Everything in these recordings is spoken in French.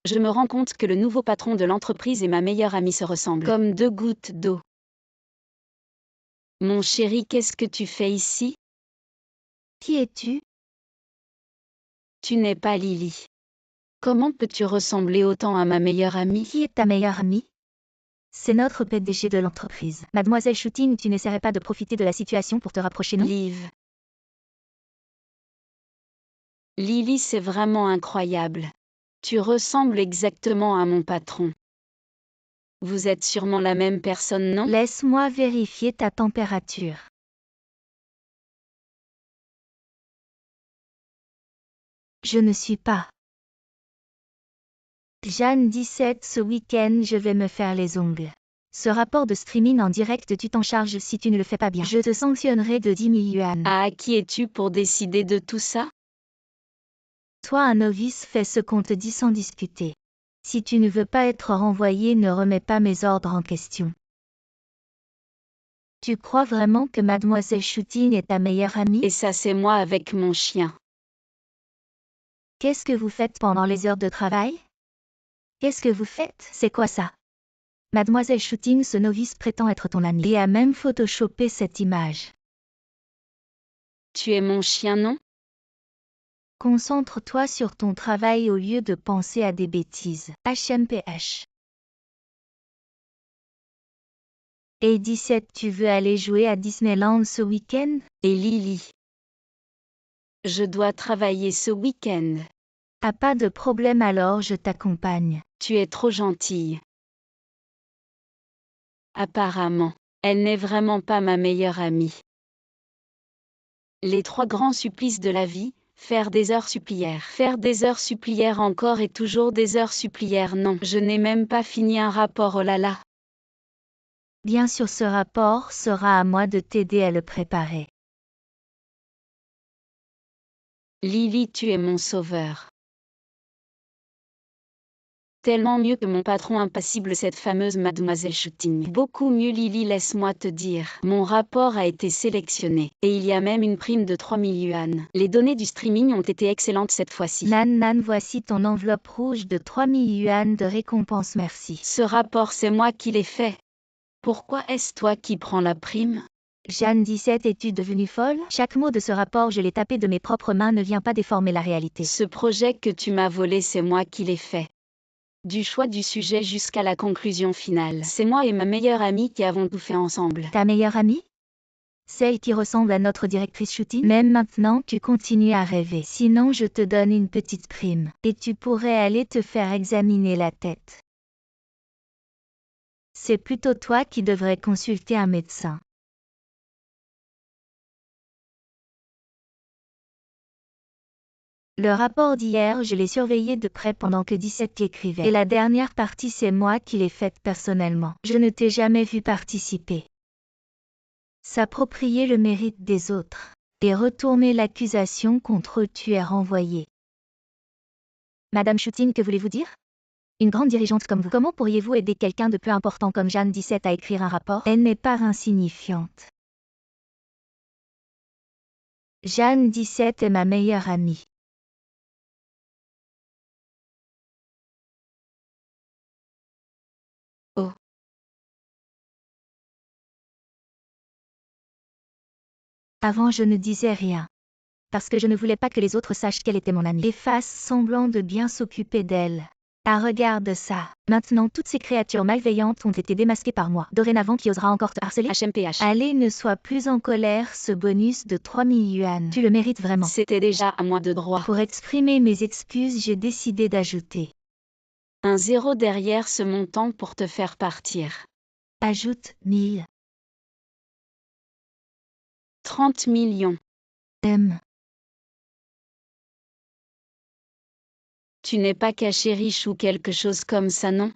Je me rends compte que le nouveau patron de l'entreprise et ma meilleure amie se ressemblent comme 2 gouttes d'eau. Mon chéri, qu'est-ce que tu fais ici? Qui es-tu? Tu n'es pas Lily. Comment peux-tu ressembler autant à ma meilleure amie? Qui est ta meilleure amie? C'est notre PDG de l'entreprise. Mademoiselle Shooting, tu n'essaierais pas de profiter de la situation pour te rapprocher, non? Liv. Lily, c'est vraiment incroyable. Tu ressembles exactement à mon patron. Vous êtes sûrement la même personne, non? Laisse-moi vérifier ta température. Je ne suis pas. Jeanne 17, ce week-end je vais me faire les ongles. Ce rapport de streaming en direct, tu t'en charges si tu ne le fais pas bien. Je te sanctionnerai de 10 000 yuan. Ah, qui es-tu pour décider de tout ça? Toi, un novice, fais ce qu'on te dit sans discuter. Si tu ne veux pas être renvoyé, ne remets pas mes ordres en question. Tu crois vraiment que Mademoiselle Shooting est ta meilleure amie? Et ça, c'est moi avec mon chien. Qu'est-ce que vous faites pendant les heures de travail? Qu'est-ce que vous faites? C'est quoi ça? Mademoiselle Shooting, ce novice prétend être ton ami et a même photoshopé cette image. Tu es mon chien, non? Concentre-toi sur ton travail au lieu de penser à des bêtises. HMPH. Et 17, tu veux aller jouer à Disneyland ce week-end? Et Lily. Je dois travailler ce week-end. Ah, pas de problème, alors je t'accompagne. Tu es trop gentille. Apparemment, elle n'est vraiment pas ma meilleure amie. Les 3 grands supplices de la vie, faire des heures supplières. Faire des heures supplières encore et toujours des heures supplières. Non, je n'ai même pas fini un rapport, oh là là. Bien sûr, ce rapport sera à moi de t'aider à le préparer. Lily, tu es mon sauveur. Tellement mieux que mon patron impassible, cette fameuse Mademoiselle Shooting. Beaucoup mieux, Lily, laisse-moi te dire. Mon rapport a été sélectionné. Et il y a même une prime de 3 000 yuan. Les données du streaming ont été excellentes cette fois-ci. Nan, voici ton enveloppe rouge de 3 000 yuan de récompense, merci. Ce rapport, c'est moi qui l'ai fait. Pourquoi est-ce toi qui prends la prime? Jeanne 17, es-tu devenue folle? Chaque mot de ce rapport, je l'ai tapé de mes propres mains, ne vient pas déformer la réalité. Ce projet que tu m'as volé, c'est moi qui l'ai fait. Du choix du sujet jusqu'à la conclusion finale. C'est moi et ma meilleure amie qui avons tout fait ensemble. Ta meilleure amie? Celle qui ressemble à notre directrice Shooting? Même maintenant, tu continues à rêver. Sinon, je te donne une petite prime. Et tu pourrais aller te faire examiner la tête. C'est plutôt toi qui devrais consulter un médecin. Le rapport d'hier, je l'ai surveillé de près pendant que 17 l'écrivait. Et la dernière partie, c'est moi qui l'ai faite personnellement. Je ne t'ai jamais vu participer. S'approprier le mérite des autres. Et retourner l'accusation contre eux, tu es renvoyé. Madame Shooting, que voulez-vous dire? Une grande dirigeante comme vous, comment pourriez-vous aider quelqu'un de peu important comme Jeanne 17 à écrire un rapport? Elle n'est pas insignifiante. Jeanne 17 est ma meilleure amie. Oh. Avant, je ne disais rien. Parce que je ne voulais pas que les autres sachent qu'elle était mon amie. Et fasse semblant de bien s'occuper d'elle. Ah, regarde ça. Maintenant, toutes ces créatures malveillantes ont été démasquées par moi. Dorénavant, qui osera encore te harceler? HMPH. Allez, ne sois plus en colère, ce bonus de 3 000 yuan. Tu le mérites vraiment. C'était déjà à moi de droit. Pour exprimer mes excuses, j'ai décidé d'ajouter un 0 derrière ce montant pour te faire partir. Ajoute 1000. 30 millions. Tu n'es pas caché riche ou quelque chose comme ça, non?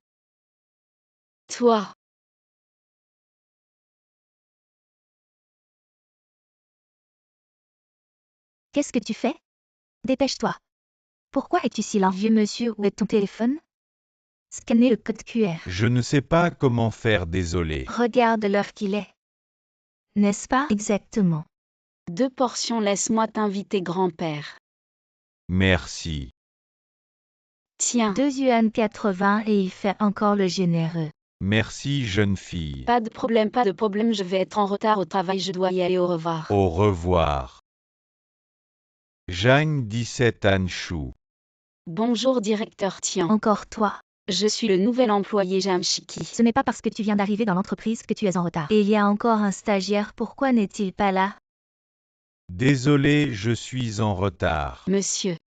Toi. Qu'est-ce que tu fais? Dépêche-toi. Pourquoi es-tu si lent? Vieux monsieur, où est ton téléphone? Scannez le code QR. Je ne sais pas comment faire, désolé. Regarde l'heure qu'il est. N'est-ce pas? Exactement. 2 portions, laisse-moi t'inviter, grand-père. Merci. Tiens, 2 yuan 80 et il fait encore le généreux. Merci, jeune fille. pas de problème, je vais être en retard au travail, je dois y aller, au revoir. Au revoir. Zhang 17 Anshu. Bonjour directeur Tian. Encore toi. Je suis le nouvel employé Jamshiki. Ce n'est pas parce que tu viens d'arriver dans l'entreprise que tu es en retard. Et il y a encore un stagiaire, pourquoi n'est-il pas là? Désolé, je suis en retard. Monsieur,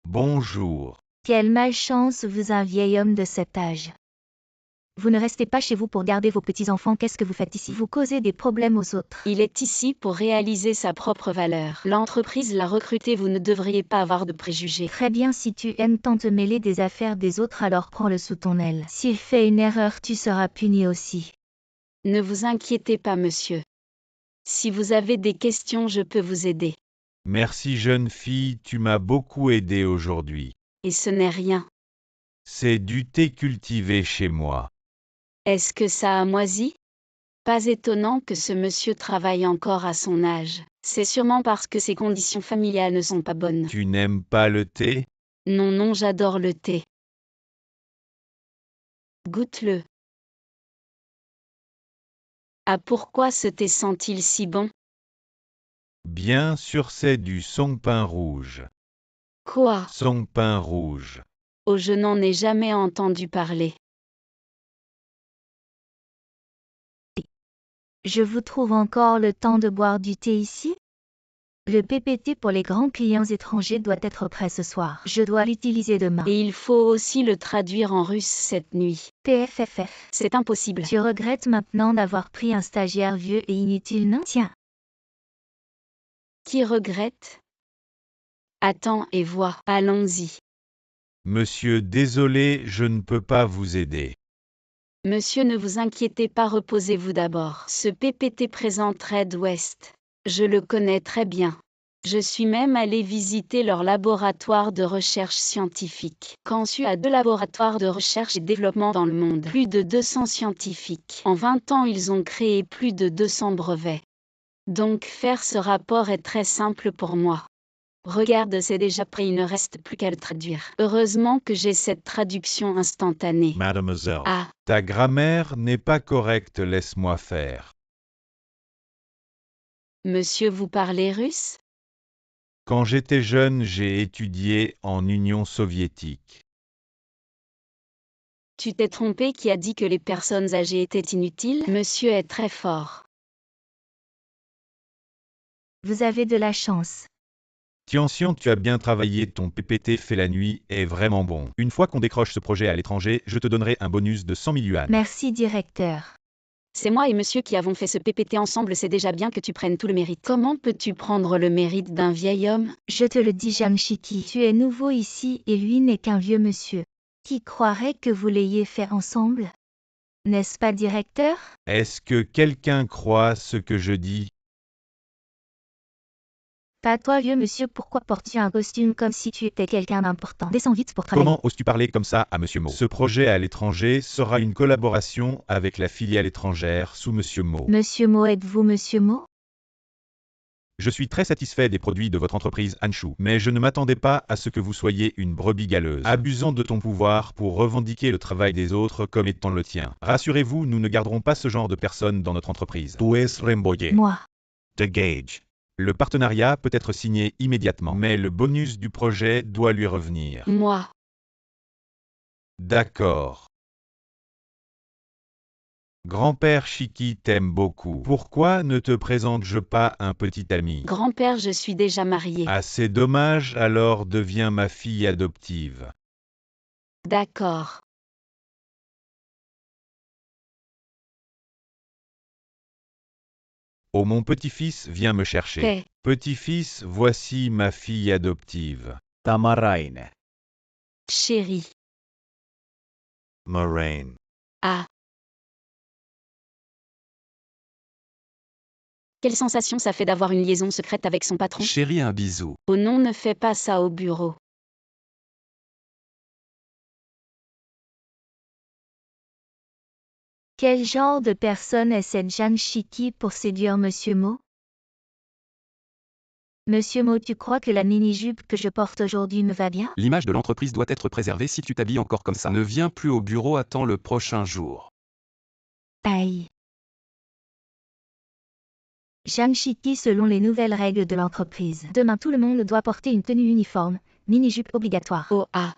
Bonjour. Quelle malchance vous un vieil homme de cet âge. Vous ne restez pas chez vous pour garder vos petits-enfants, qu'est-ce que vous faites ici? Vous causez des problèmes aux autres. il est ici pour réaliser sa propre valeur. L'entreprise l'a recruté, vous ne devriez pas avoir de préjugés. Très bien, si tu aimes tant te mêler des affaires des autres, alors prends-le sous ton aile. S'il fait une erreur, tu seras puni aussi. Ne vous inquiétez pas, monsieur. Si vous avez des questions, je peux vous aider. Merci, jeune fille, tu m'as beaucoup aidé aujourd'hui. Et ce n'est rien. C'est du thé cultivé chez moi. Est-ce que ça a moisi? Pas étonnant que ce monsieur travaille encore à son âge. C'est sûrement parce que ses conditions familiales ne sont pas bonnes. Tu n'aimes pas le thé? Non, j'adore le thé. Goûte-le. Ah, pourquoi ce thé sent-il si bon? Bien sûr, c'est du songpin rouge. Quoi? Songpin rouge. Oh, je n'en ai jamais entendu parler. Je vous trouve encore le temps de boire du thé ici? Le PPT pour les grands clients étrangers doit être prêt ce soir. Je dois l'utiliser demain. Et il faut aussi le traduire en russe cette nuit. PFFF. C'est impossible. Tu regrettes maintenant d'avoir pris un stagiaire vieux et inutile, non? Tiens. Qui regrette? Attends et vois. Allons-y. Monsieur, désolé, je ne peux pas vous aider. Monsieur, ne vous inquiétez pas, reposez-vous d'abord. Ce PPT présente Red West. Je le connais très bien. Je suis même allé visiter leur laboratoire de recherche scientifique. Kansu a 2 laboratoires de recherche et développement dans le monde. Plus de 200 scientifiques. En 20 ans, ils ont créé plus de 200 brevets. Donc faire ce rapport est très simple pour moi. Regarde, c'est déjà prêt, il ne reste plus qu'à le traduire. Heureusement que j'ai cette traduction instantanée. Mademoiselle. Ah, Ta grammaire n'est pas correcte, laisse-moi faire. monsieur, vous parlez russe? Quand j'étais jeune, j'ai étudié en Union soviétique. Tu t'es trompé, qui a dit que les personnes âgées étaient inutiles? Monsieur est très fort. Vous avez de la chance. Tianxian, tu as bien travaillé, ton PPT fait la nuit est vraiment bon. Une fois qu'on décroche ce projet à l'étranger, je te donnerai un bonus de 100 000 yuan. Merci, directeur. C'est moi et monsieur qui avons fait ce PPT ensemble, c'est déjà bien que tu prennes tout le mérite. Comment peux-tu prendre le mérite d'un vieil homme? Je te le dis, Jamshiki, tu es nouveau ici et lui n'est qu'un vieux monsieur. Qui croirait que vous l'ayez fait ensemble? N'est-ce pas, directeur? Est-ce que quelqu'un croit ce que je dis? Pas toi, vieux monsieur, pourquoi portes-tu un costume comme si tu étais quelqu'un d'important? Descends vite pour travailler. Comment oses-tu parler comme ça à Monsieur Mo? Ce projet à l'étranger sera une collaboration avec la filiale étrangère sous Monsieur Mo. Monsieur Mo, êtes-vous Monsieur Mo? Je suis très satisfait des produits de votre entreprise Anshu, mais je ne m'attendais pas à ce que vous soyez une brebis galeuse, abusant de ton pouvoir pour revendiquer le travail des autres comme étant le tien. Rassurez-vous, nous ne garderons pas ce genre de personnes dans notre entreprise. Tu es Remboye. Moi. De Gage. Le partenariat peut être signé immédiatement, mais le bonus du projet doit lui revenir. Moi. D'accord. Grand-père Chiki t'aime beaucoup. Pourquoi ne te présente-je pas un petit ami? Grand-père, je suis déjà marié. Ah, c'est dommage, alors deviens ma fille adoptive. D'accord. Oh, mon petit-fils, viens me chercher. Paix. Petit-fils, voici ma fille adoptive. Tamaraine. Chérie. Moraine. Ah. Quelle sensation ça fait d'avoir une liaison secrète avec son patron? Chérie, un bisou. Oh non, ne fais pas ça au bureau. Quel genre de personne est cette Jamshiki pour séduire Monsieur Mo? Monsieur Mo, tu crois que la mini-jupe que je porte aujourd'hui me va bien? L'image de l'entreprise doit être préservée. Si tu t'habilles encore comme ça, ne viens plus au bureau, attends le prochain jour. Aïe. Zhang Shiki selon les nouvelles règles de l'entreprise. Demain tout le monde doit porter une tenue uniforme, mini-jupe obligatoire. Oh ah.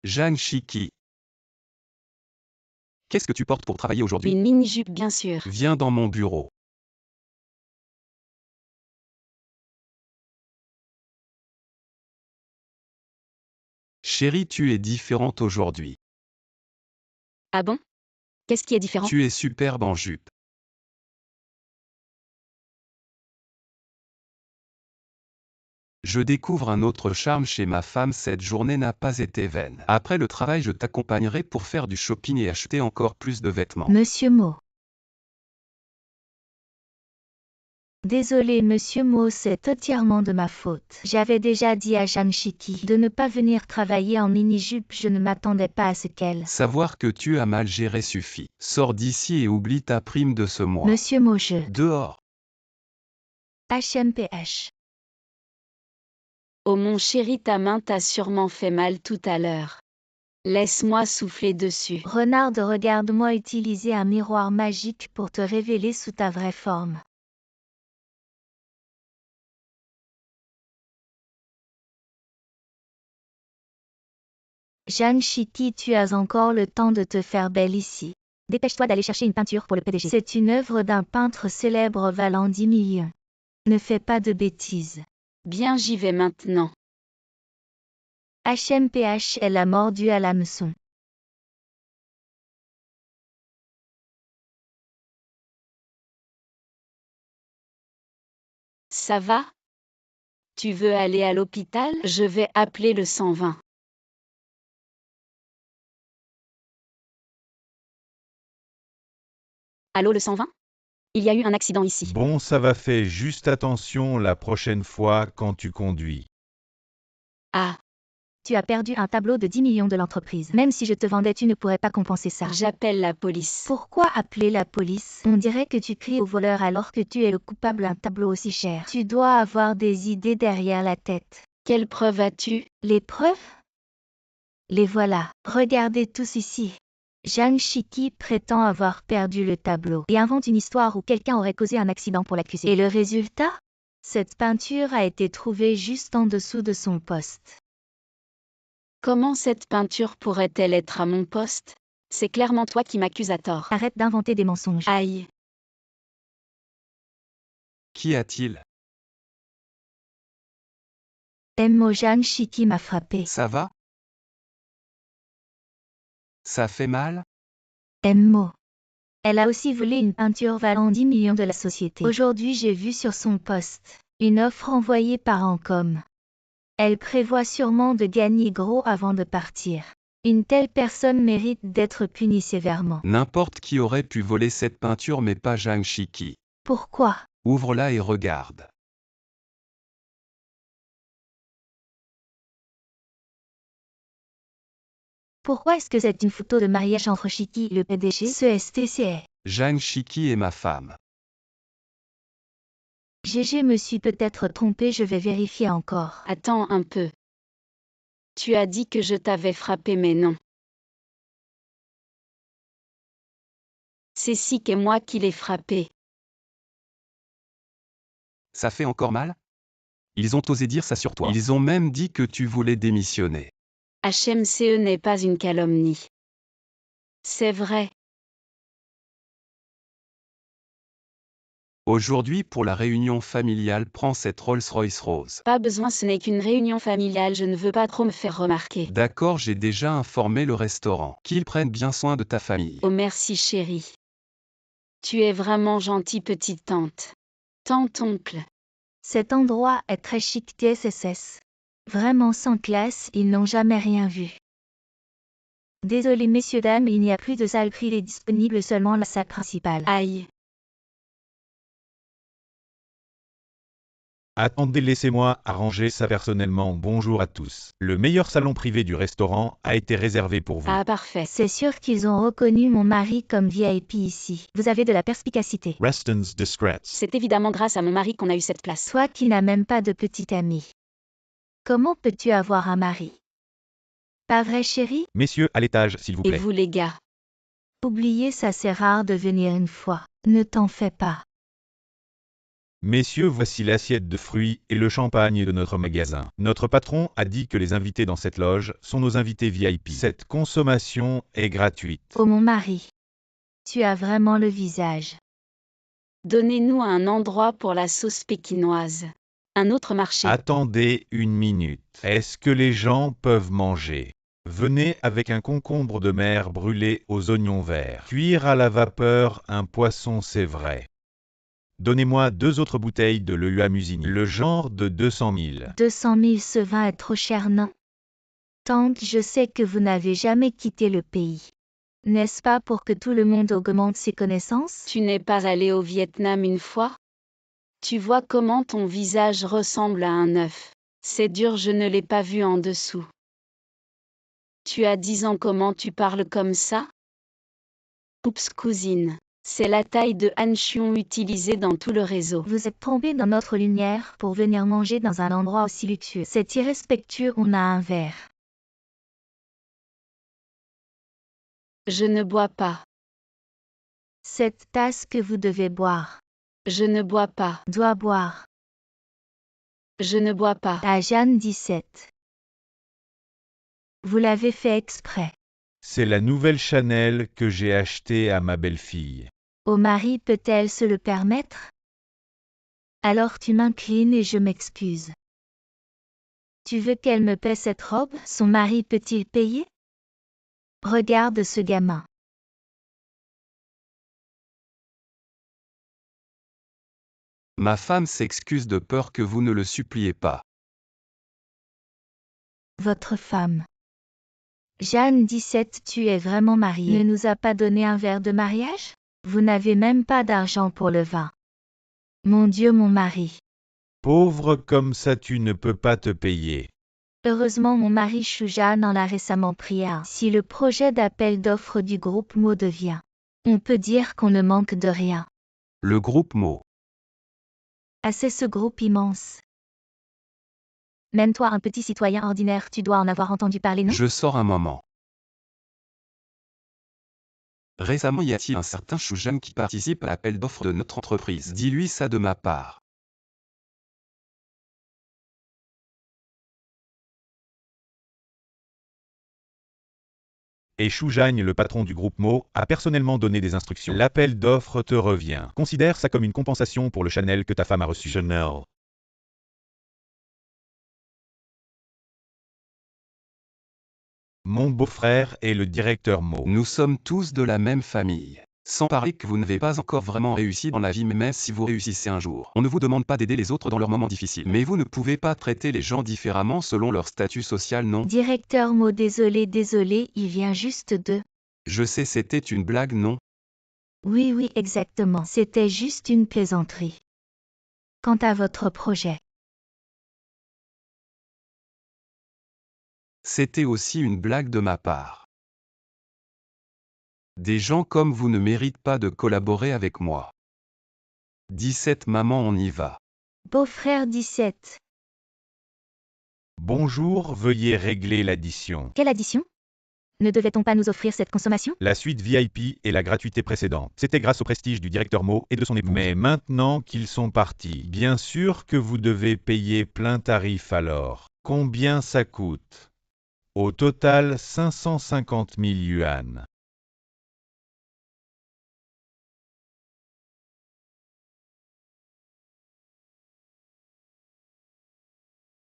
Zhang Shiki. Qu'est-ce que tu portes pour travailler aujourd'hui? Une mini-jupe bien sûr. Viens dans mon bureau. Chérie, tu es différente aujourd'hui. Ah bon? Qu'est-ce qui est différent? Tu es superbe en jupe. Je découvre un autre charme chez ma femme, cette journée n'a pas été vaine. Après le travail, je t'accompagnerai pour faire du shopping et acheter encore plus de vêtements. Monsieur Mo. Désolé Monsieur Mo, c'est entièrement de ma faute. J'avais déjà dit à Zhang Shiki de ne pas venir travailler en mini-jupe, je ne m'attendais pas à ce qu'elle... Savoir que tu as mal géré suffit. Sors d'ici et oublie ta prime de ce mois. Monsieur Mo, je... Dehors. HMPH. Oh mon chéri, ta main t'a sûrement fait mal tout à l'heure. Laisse-moi souffler dessus. Renard, regarde-moi utiliser un miroir magique pour te révéler sous ta vraie forme. Zhang Shiki, tu as encore le temps de te faire belle ici. Dépêche-toi d'aller chercher une peinture pour le PDG. C'est une œuvre d'un peintre célèbre valant 10 millions. Ne fais pas de bêtises. Bien, j'y vais maintenant. HMPH, elle a mordu à l'hameçon. Ça va? Tu veux aller à l'hôpital? Je vais appeler le 120. Allô le 120? Il y a eu un accident ici. Bon, ça va, fais juste attention la prochaine fois quand tu conduis. Ah, Tu as perdu un tableau de 10 millions de l'entreprise. Même si je te vendais, tu ne pourrais pas compenser ça. j'appelle la police. Pourquoi appeler la police? On dirait que tu cries au voleur alors que tu es le coupable d'un tableau aussi cher. Tu dois avoir des idées derrière la tête. Quelle preuve as-tu? Les preuves? Les voilà. Regardez tous ici. Zhang Shiki prétend avoir perdu le tableau et invente une histoire où quelqu'un aurait causé un accident pour l'accuser. Et le résultat? Cette peinture a été trouvée juste en dessous de son poste. Comment cette peinture pourrait-elle être à mon poste? C'est clairement toi qui m'accuses à tort. Arrête d'inventer des mensonges. Aïe. Qu'y a-t-il? Mo, Zhang Shiki m'a frappé. Ça va? Ça fait mal? Mo. Elle a aussi volé une peinture valant 10 millions de la société. Aujourd'hui, j'ai vu sur son poste une offre envoyée par Ancom. Elle prévoit sûrement de gagner gros avant de partir. Une telle personne mérite d'être punie sévèrement. N'importe qui aurait pu voler cette peinture mais pas Zhang Shiki. Pourquoi? Ouvre-la et regarde. Pourquoi est-ce que c'est une photo de mariage entre Shiki et le PDG? Ce STC. Zhang Shiki est ma femme. GG, me suis peut-être trompé, je vais vérifier encore. Attends un peu. Tu as dit que je t'avais frappé mais non. C'est Sik et moi qui l'ai frappé. Ça fait encore mal? Ils ont osé dire ça sur toi. Ils ont même dit que tu voulais démissionner. HMCE n'est pas une calomnie. C'est vrai. Aujourd'hui pour la réunion familiale, prends cette Rolls-Royce rose. Pas besoin, ce n'est qu'une réunion familiale, je ne veux pas trop me faire remarquer. D'accord, j'ai déjà informé le restaurant. Qu'ils prennent bien soin de ta famille. Oh merci chérie. Tu es vraiment gentille petite tante. Tante-oncle. Cet endroit est très chic TSSS. Vraiment sans classe, ils n'ont jamais rien vu. Désolé messieurs dames, il n'y a plus de salle privée disponible, seulement la salle principale. Aïe. Attendez, laissez-moi arranger ça personnellement. Bonjour à tous. Le meilleur salon privé du restaurant a été réservé pour vous. Ah, parfait. C'est sûr qu'ils ont reconnu mon mari comme VIP ici. Vous avez de la perspicacité. Reston's Discrets. C'est évidemment grâce à mon mari qu'on a eu cette place. Toi qui n'as même pas de petit ami. Comment peux-tu avoir un mari? Pas vrai, chérie? Messieurs, à l'étage, s'il vous Et plaît. vous les gars? Oubliez ça, c'est rare de venir une fois. Ne t'en fais pas. Messieurs, voici l'assiette de fruits et le champagne de notre magasin. Notre patron a dit que les invités dans cette loge sont nos invités VIP. Cette consommation est gratuite. Oh mon mari. Tu as vraiment le visage. Donnez-nous un endroit pour la sauce pékinoise. Un autre marché. Attendez une minute. Est-ce que les gens peuvent manger? Venez avec un concombre de mer brûlé aux oignons verts. Cuire à la vapeur un poisson, c'est vrai. Donnez-moi 2 autres bouteilles de l'EUA Musigny. Le genre de 200 000. 200 000, ce vin est trop cher, non? Tante, je sais que vous n'avez jamais quitté le pays. N'est-ce pas pour que tout le monde augmente ses connaissances? Tu n'es pas allé au Vietnam une fois? Tu vois comment ton visage ressemble à un œuf. C'est dur, je ne l'ai pas vu en dessous. Tu as 10 ans, comment tu parles comme ça? Oups, cousine. C'est la taille de hanchion utilisée dans tout le réseau. Vous êtes tombé dans notre lumière pour venir manger dans un endroit aussi luxueux. C'est irrespectueux, on a un verre. Je ne bois pas. Cette tasse que vous devez boire. Je ne bois pas. Doit boire. Je ne bois pas. À Jeanne 17. Vous l'avez fait exprès. C'est la nouvelle Chanel que j'ai achetée à ma belle-fille. Au mari peut-elle se le permettre? Alors tu m'inclines et je m'excuse. Tu veux qu'elle me paie cette robe? Son mari peut-il payer? Regarde ce gamin. Ma femme s'excuse de peur que vous ne le suppliez pas. Votre femme. Jeanne 17, tu es vraiment mariée. Ne nous a pas donné un verre de mariage? Vous n'avez même pas d'argent pour le vin. Mon Dieu, mon mari. Pauvre comme ça, tu ne peux pas te payer. Heureusement, mon mari Jeanne en a récemment pris un. Si le projet d'appel d'offres du groupe Mo devient, on peut dire qu'on ne manque de rien. Le groupe Mo. Ah, c'est ce groupe immense. Même toi, un petit citoyen ordinaire, tu dois en avoir entendu parler, non? Je sors un moment. Récemment, y a-t-il un certain Jeanne qui participe à l'appel d'offres de notre entreprise? Dis-lui ça de ma part. Et Choujagne, le patron du groupe Mo, a personnellement donné des instructions. L'appel d'offres te revient. Considère ça comme une compensation pour le Chanel que ta femme a reçu. Chanel. Mon beau-frère est le directeur Mo. Nous sommes tous de la même famille. Sans parler que vous n'avez pas encore vraiment réussi dans la vie, mais même si vous réussissez un jour, on ne vous demande pas d'aider les autres dans leurs moments difficiles. Mais vous ne pouvez pas traiter les gens différemment selon leur statut social, non? Directeur Mo, désolé, il vient juste de... Je sais, c'était une blague, non? Oui, exactement. C'était juste une plaisanterie. Quant à votre projet. C'était aussi une blague de ma part. Des gens comme vous ne méritent pas de collaborer avec moi. 17 maman, on y va. Beau-frère 17. Bonjour, veuillez régler l'addition. Quelle addition? Ne devait-on pas nous offrir cette consommation? La suite VIP et la gratuité précédente. C'était grâce au prestige du directeur Mo et de son épouse. Mais maintenant qu'ils sont partis, bien sûr que vous devez payer plein tarif alors. Combien ça coûte? Au total 550 000 yuan.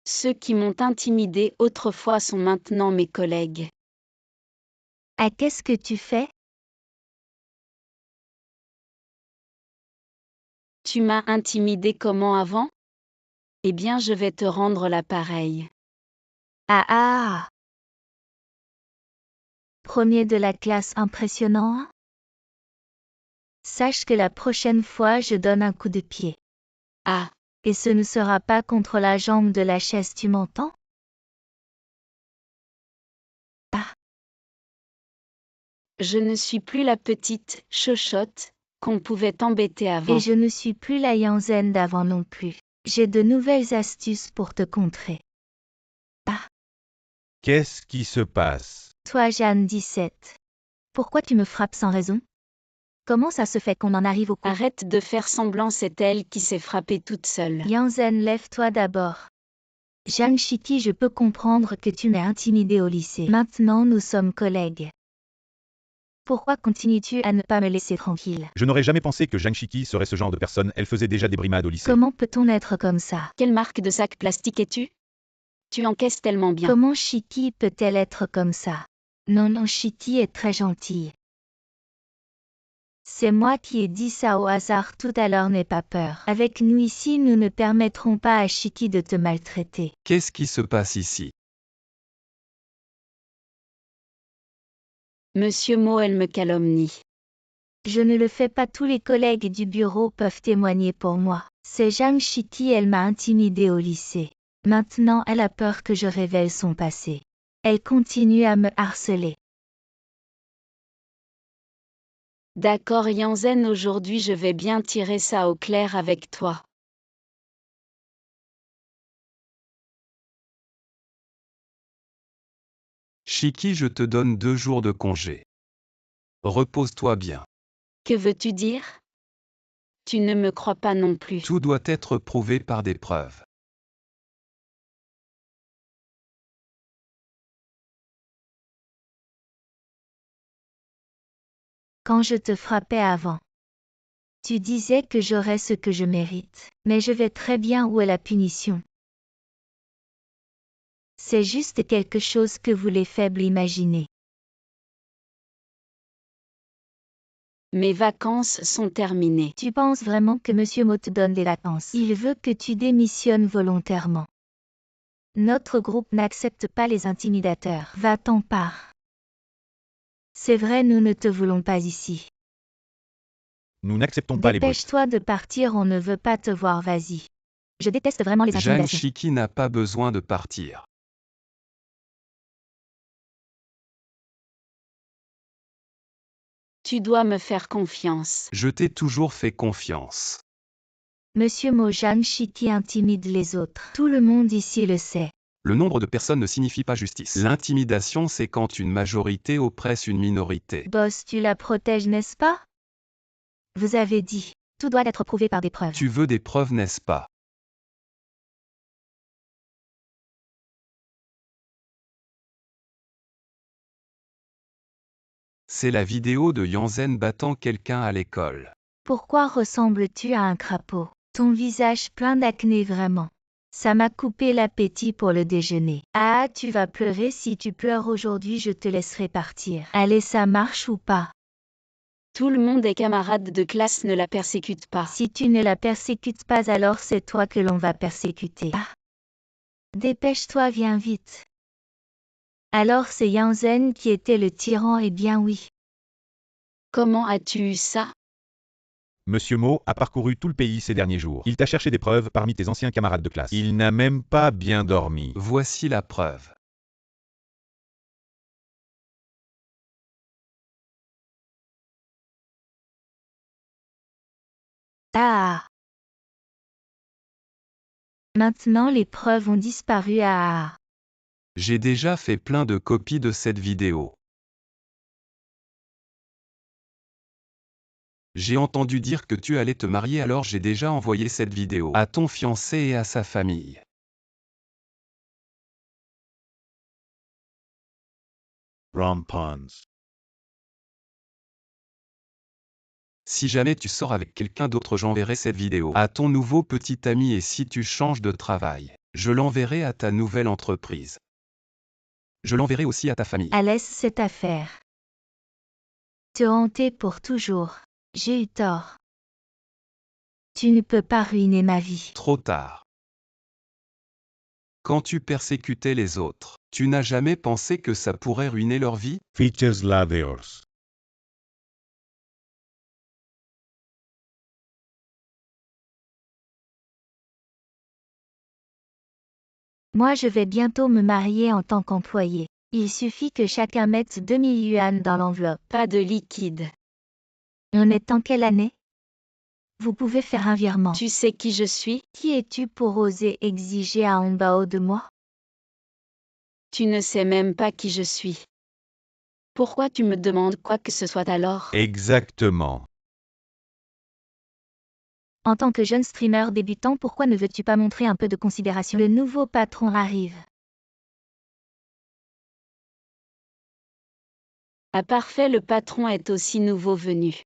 Ceux qui m'ont intimidé autrefois sont maintenant mes collègues. Ah, qu'est-ce que tu fais? Tu m'as intimidé comment avant? Eh bien, je vais te rendre l'appareil. Ah. Premier de la classe impressionnant, hein? Sache que la prochaine fois je donne un coup de pied. Ah, Et ce ne sera pas contre la jambe de la chaise, tu m'entends? Je ne suis plus la petite chochotte qu'on pouvait embêter avant. Et je ne suis plus la Yanzen d'avant non plus. J'ai de nouvelles astuces pour te contrer. Qu'est-ce qui se passe? Toi, Jeanne 17. Pourquoi tu me frappes sans raison? Comment ça se fait qu'on en arrive au coup? Arrête de faire semblant, c'est elle qui s'est frappée toute seule. Yanzen, lève-toi d'abord. Jeanne Shiki, je peux comprendre que tu m'aies intimidée au lycée. Maintenant, nous sommes collègues. Pourquoi continues-tu à ne pas me laisser tranquille? Je n'aurais jamais pensé que Zhang Shiki serait ce genre de personne, elle faisait déjà des brimades au lycée. Comment peut-on être comme ça? Quelle marque de sac plastique es-tu? Tu encaisses tellement bien. Comment Shiki peut-elle être comme ça? Non, Shiki est très gentille. C'est moi qui ai dit ça au hasard tout à l'heure, n'aie pas peur. Avec nous ici, nous ne permettrons pas à Shiki de te maltraiter. Qu'est-ce qui se passe ici? Monsieur Mo, elle me calomnie. Je ne le fais pas, tous les collègues du bureau peuvent témoigner pour moi. C'est Zhang Shiki, elle m'a intimidée au lycée. Maintenant, elle a peur que je révèle son passé. Elle continue à me harceler. D'accord Yanzen, aujourd'hui je vais bien tirer ça au clair avec toi. Shiki, je te donne 2 jours de congé. Repose-toi bien. Que veux-tu dire? Tu ne me crois pas non plus. Tout doit être prouvé par des preuves. Quand je te frappais avant, tu disais que j'aurais ce que je mérite. Mais je vais très bien, où est la punition? C'est juste quelque chose que vous les faibles imaginez. Mes vacances sont terminées. Tu penses vraiment que Monsieur Mo te donne des vacances? Il veut que tu démissionnes volontairement. Notre groupe n'accepte pas les intimidateurs. Va-t'en par. C'est vrai, nous ne te voulons pas ici. Nous n'acceptons pas les brutes. Dépêche-toi de partir, on ne veut pas te voir, vas-y. Je déteste vraiment les Zhang intimidations. Shiki n'a pas besoin de partir. Tu dois me faire confiance. Je t'ai toujours fait confiance. Monsieur Mo, Zhang Shiki intimide les autres. Tout le monde ici le sait. Le nombre de personnes ne signifie pas justice. L'intimidation, c'est quand une majorité oppresse une minorité. Boss, tu la protèges, n'est-ce pas? Vous avez dit, tout doit être prouvé par des preuves. Tu veux des preuves, n'est-ce pas? C'est la vidéo de Yanzen battant quelqu'un à l'école. Pourquoi ressembles-tu à un crapaud? Ton visage plein d'acné, vraiment. Ça m'a coupé l'appétit pour le déjeuner. Ah, tu vas pleurer, si tu pleures aujourd'hui, je te laisserai partir. Allez, ça marche ou pas? Tout le monde est camarade de classe, ne la persécute pas. Si tu ne la persécutes pas, alors c'est toi que l'on va persécuter. Ah. Dépêche-toi, viens vite. Alors c'est Yanzen qui était le tyran, eh bien oui. Comment as-tu eu ça? Monsieur Mo a parcouru tout le pays ces derniers jours. Il t'a cherché des preuves parmi tes anciens camarades de classe. Il n'a même pas bien dormi. Voici la preuve. Ah. Maintenant les preuves ont disparu. Ah. J'ai déjà fait plein de copies de cette vidéo. J'ai entendu dire que tu allais te marier, alors j'ai déjà envoyé cette vidéo à ton fiancé et à sa famille. Rampons. Si jamais tu sors avec quelqu'un d'autre, j'enverrai cette vidéo à ton nouveau petit ami, et si tu changes de travail, je l'enverrai à ta nouvelle entreprise. Je l'enverrai aussi à ta famille. Laisse cette affaire. Te hanter pour toujours. J'ai eu tort. Tu ne peux pas ruiner ma vie. Trop tard. Quand tu persécutais les autres, tu n'as jamais pensé que ça pourrait ruiner leur vie? Features labios. Moi je vais bientôt me marier en tant qu'employé. Il suffit que chacun mette 2000 yuan dans l'enveloppe. Pas de liquide. On est en quelle année? Vous pouvez faire un virement. Tu sais qui je suis? Qui es-tu pour oser exiger un honbao de moi? Tu ne sais même pas qui je suis. Pourquoi tu me demandes quoi que ce soit alors? Exactement. En tant que jeune streamer débutant, pourquoi ne veux-tu pas montrer un peu de considération? Le nouveau patron arrive. Ah parfait, le patron est aussi nouveau venu.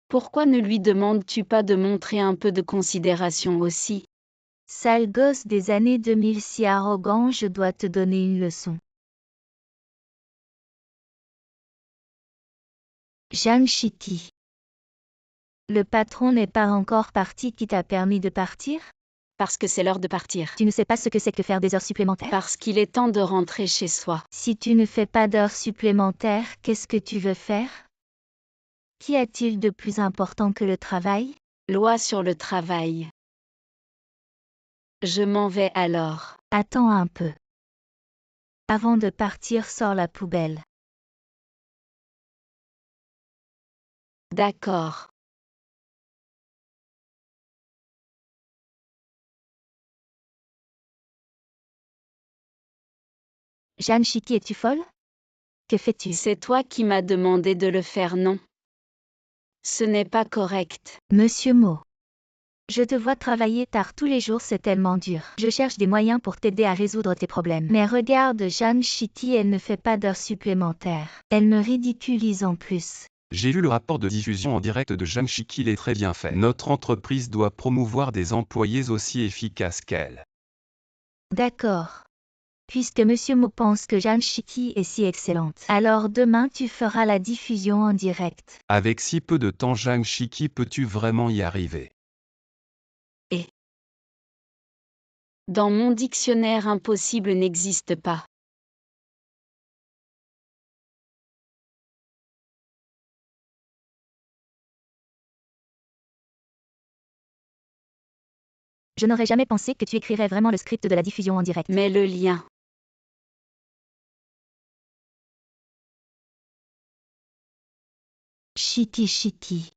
Pourquoi ne lui demandes-tu pas de montrer un peu de considération aussi? Sale gosse des années 2000 si arrogant, je dois te donner une leçon. Jeanne Chitty. Le patron n'est pas encore parti, qui t'a permis de partir? Parce que c'est l'heure de partir. Tu ne sais pas ce que c'est que faire des heures supplémentaires? Parce qu'il est temps de rentrer chez soi. Si tu ne fais pas d'heures supplémentaires, qu'est-ce que tu veux faire? Qu'y a-t-il de plus important que le travail? Loi sur le travail. Je m'en vais alors. Attends un peu. Avant de partir, sors la poubelle. D'accord. Jeanne Chitty, es-tu folle? Que fais-tu? C'est toi qui m'as demandé de le faire, non? Ce n'est pas correct. Monsieur Mo. Je te vois travailler tard tous les jours, c'est tellement dur. Je cherche des moyens pour t'aider à résoudre tes problèmes. Mais regarde Jeanne Chitty, elle ne fait pas d'heures supplémentaires. Elle me ridiculise en plus. J'ai vu le rapport de diffusion en direct de Jeanne Chitty, il est très bien fait. Notre entreprise doit promouvoir des employés aussi efficaces qu'elle. D'accord. Puisque Monsieur Mo pense que Jeanne Chitty est si excellente, alors demain tu feras la diffusion en direct. Avec si peu de temps, Jeanne Chitty, peux-tu vraiment y arriver? Dans mon dictionnaire, impossible n'existe pas. Je n'aurais jamais pensé que tu écrirais vraiment le script de la diffusion en direct. Mais le lien. Chitty Chitty.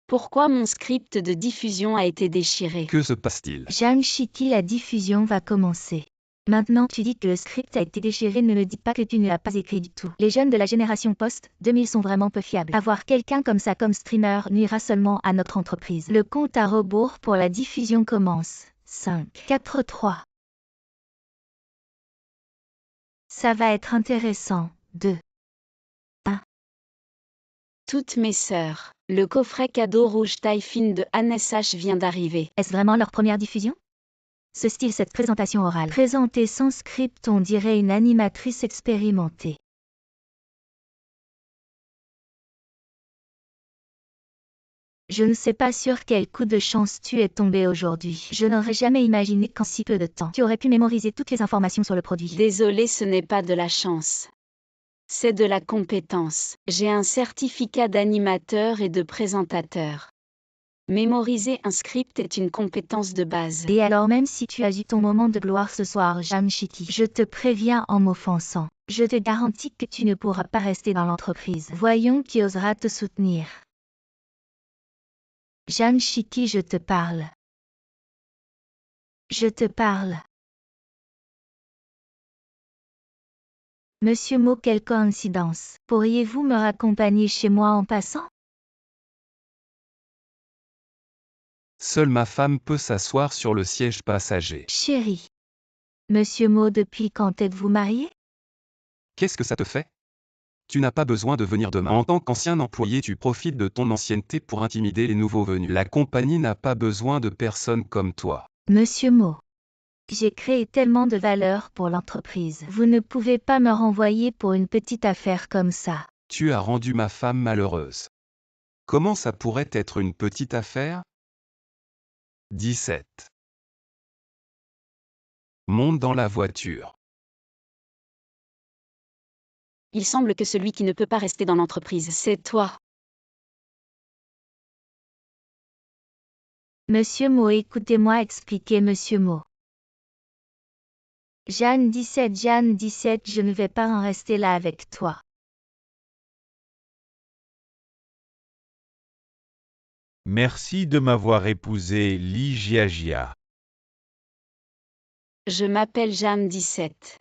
Pourquoi mon script de diffusion a été déchiré? Que se passe-t-il? Jeanne Chitty, la diffusion va commencer. Maintenant tu dis que le script a été déchiré, ne me dis pas que tu ne l'as pas écrit du tout. Les jeunes de la génération post-2000 sont vraiment peu fiables. Avoir quelqu'un comme ça comme streamer nuira seulement à notre entreprise. Le compte à rebours pour la diffusion commence. 5, 4, 3. Ça va être intéressant. 2. Toutes mes sœurs. Le coffret cadeau rouge taille fine de Hannes H vient d'arriver. Est-ce vraiment leur première diffusion? Ce style, cette présentation orale. Présentée sans script, on dirait une animatrice expérimentée. Je ne sais pas sur quel coup de chance tu es tombé aujourd'hui. Je n'aurais jamais imaginé qu'en si peu de temps, tu aurais pu mémoriser toutes les informations sur le produit. Désolé, ce n'est pas de la chance. C'est de la compétence. J'ai un certificat d'animateur et de présentateur. Mémoriser un script est une compétence de base. Et alors, même si tu as eu ton moment de gloire ce soir, Jeanne Chitty, je te préviens en m'offensant. Je te garantis que tu ne pourras pas rester dans l'entreprise. Voyons qui osera te soutenir. Jeanne Chitty, je te parle. Je te parle. Monsieur Mo, quelle coïncidence. Pourriez-vous me raccompagner chez moi en passant? Seule ma femme peut s'asseoir sur le siège passager. Chérie. Monsieur Mo, depuis quand êtes-vous marié? Qu'est-ce que ça te fait? Tu n'as pas besoin de venir demain. En tant qu'ancien employé, tu profites de ton ancienneté pour intimider les nouveaux venus. La compagnie n'a pas besoin de personnes comme toi. Monsieur Mo. J'ai créé tellement de valeur pour l'entreprise. Vous ne pouvez pas me renvoyer pour une petite affaire comme ça. Tu as rendu ma femme malheureuse. Comment ça pourrait être une petite affaire? 17. Monte dans la voiture. Il semble que celui qui ne peut pas rester dans l'entreprise, c'est toi. Monsieur Mo, écoutez-moi expliquer Monsieur Mo. Jeanne 17, je ne vais pas en rester là avec toi. Merci de m'avoir épousé, Li Jiajia. Je m'appelle Jeanne 17.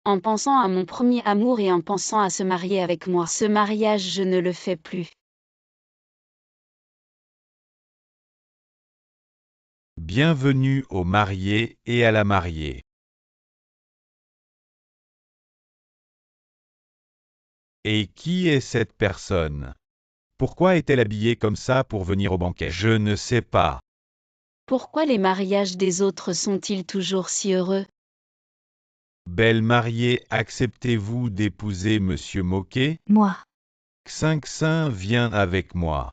En pensant à mon premier amour et en pensant à se marier avec moi, ce mariage je ne le fais plus. Bienvenue au marié et à la mariée. Et qui est cette personne? Pourquoi est-elle habillée comme ça pour venir au banquet? Je ne sais pas. Pourquoi les mariages des autres sont-ils toujours si heureux? Belle mariée, acceptez-vous d'épouser Monsieur Moquet? Moi. Xinxin, viens avec moi.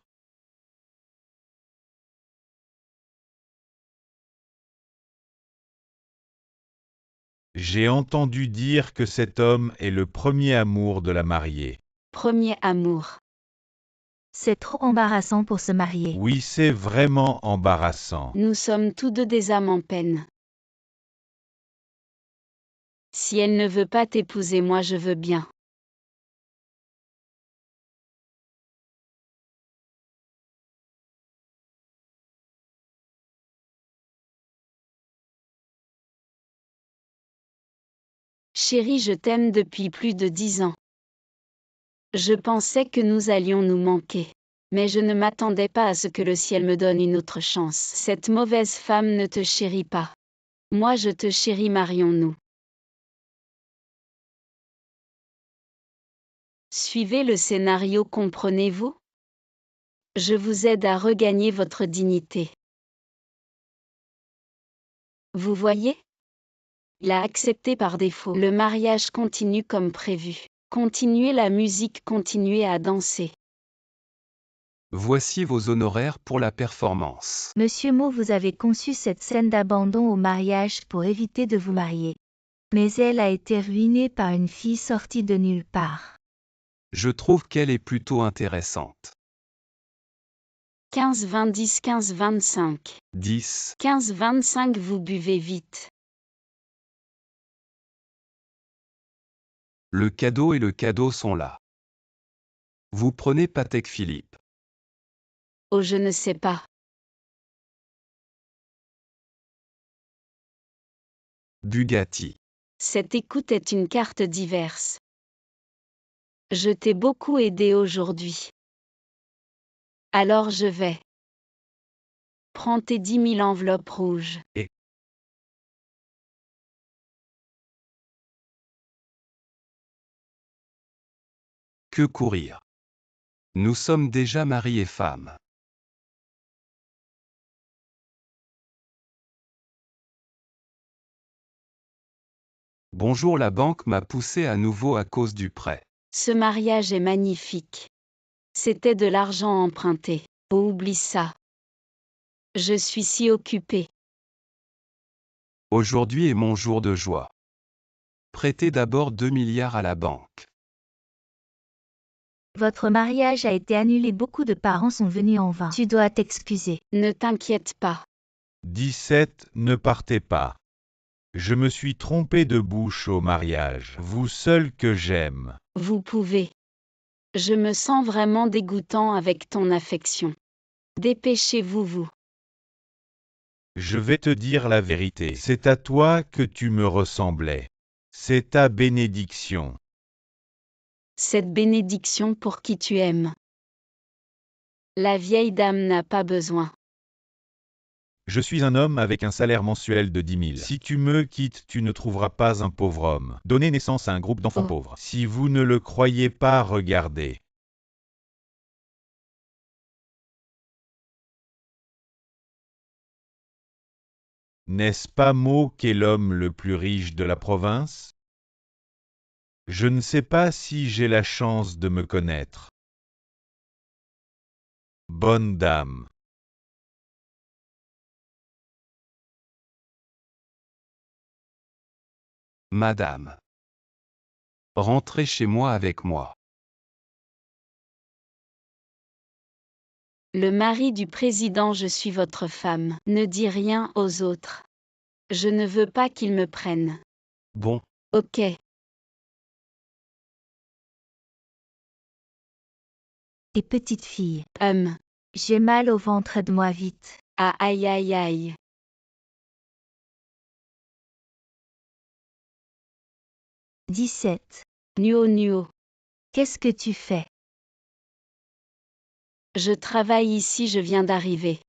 J'ai entendu dire que cet homme est le premier amour de la mariée. Premier amour. C'est trop embarrassant pour se marier. Oui, c'est vraiment embarrassant. Nous sommes tous deux des âmes en peine. Si elle ne veut pas t'épouser, moi je veux bien. Chérie, je t'aime depuis plus de 10 ans. Je pensais que nous allions nous manquer. Mais je ne m'attendais pas à ce que le ciel me donne une autre chance. Cette mauvaise femme ne te chérit pas. Moi je te chéris, marions-nous. Suivez le scénario, comprenez-vous? Je vous aide à regagner votre dignité. Vous voyez? Il a accepté par défaut. Le mariage continue comme prévu. Continuez la musique, continuez à danser. Voici vos honoraires pour la performance. Monsieur Mo, vous avez conçu cette scène d'abandon au mariage pour éviter de vous marier. Mais elle a été ruinée par une fille sortie de nulle part. Je trouve qu'elle est plutôt intéressante. 15, 20, 10, 15, 25. 10. 15, 25, vous buvez vite. Le cadeau et le cadeau sont là. Vous prenez Patek Philippe. Oh, je ne sais pas. Bugatti. Cette écoute est une carte diverse. Je t'ai beaucoup aidé aujourd'hui. Alors je vais. Prends tes 10 000 enveloppes rouges. Que courir. Nous sommes déjà mari et femme. Bonjour, la banque m'a poussé à nouveau à cause du prêt. Ce mariage est magnifique. C'était de l'argent emprunté. Oh, oublie ça. Je suis si occupée. Aujourd'hui est mon jour de joie. Prêtez d'abord 2 milliards à la banque. Votre mariage a été annulé, beaucoup de parents sont venus en vain. Tu dois t'excuser. Ne t'inquiète pas. 17, ne partez pas. Je me suis trompé de bouche au mariage. Vous seul que j'aime. Vous pouvez. Je me sens vraiment dégoûtant avec ton affection. Dépêchez-vous, vous. Je vais te dire la vérité. C'est à toi que tu me ressemblais. C'est ta bénédiction. Cette bénédiction pour qui tu aimes. La vieille dame n'a pas besoin. Je suis un homme avec un salaire mensuel de 10 000. Si tu me quittes, tu ne trouveras pas un pauvre homme. Donnez naissance à un groupe d'enfants Oh. pauvres. Si vous ne le croyez pas, regardez. N'est-ce pas Mo qu'est l'homme le plus riche de la province? Je ne sais pas si j'ai la chance de me connaître. Bonne dame. Madame. Rentrez chez moi avec moi. Le mari du président, je suis votre femme. Ne dis rien aux autres. Je ne veux pas qu'ils me prennent. Bon, Ok. Et petite fille. J'ai mal au ventre, aide-moi vite. Ah aïe aïe aïe. 17. Nuo. Qu'est-ce que tu fais? Je travaille ici, je viens d'arriver.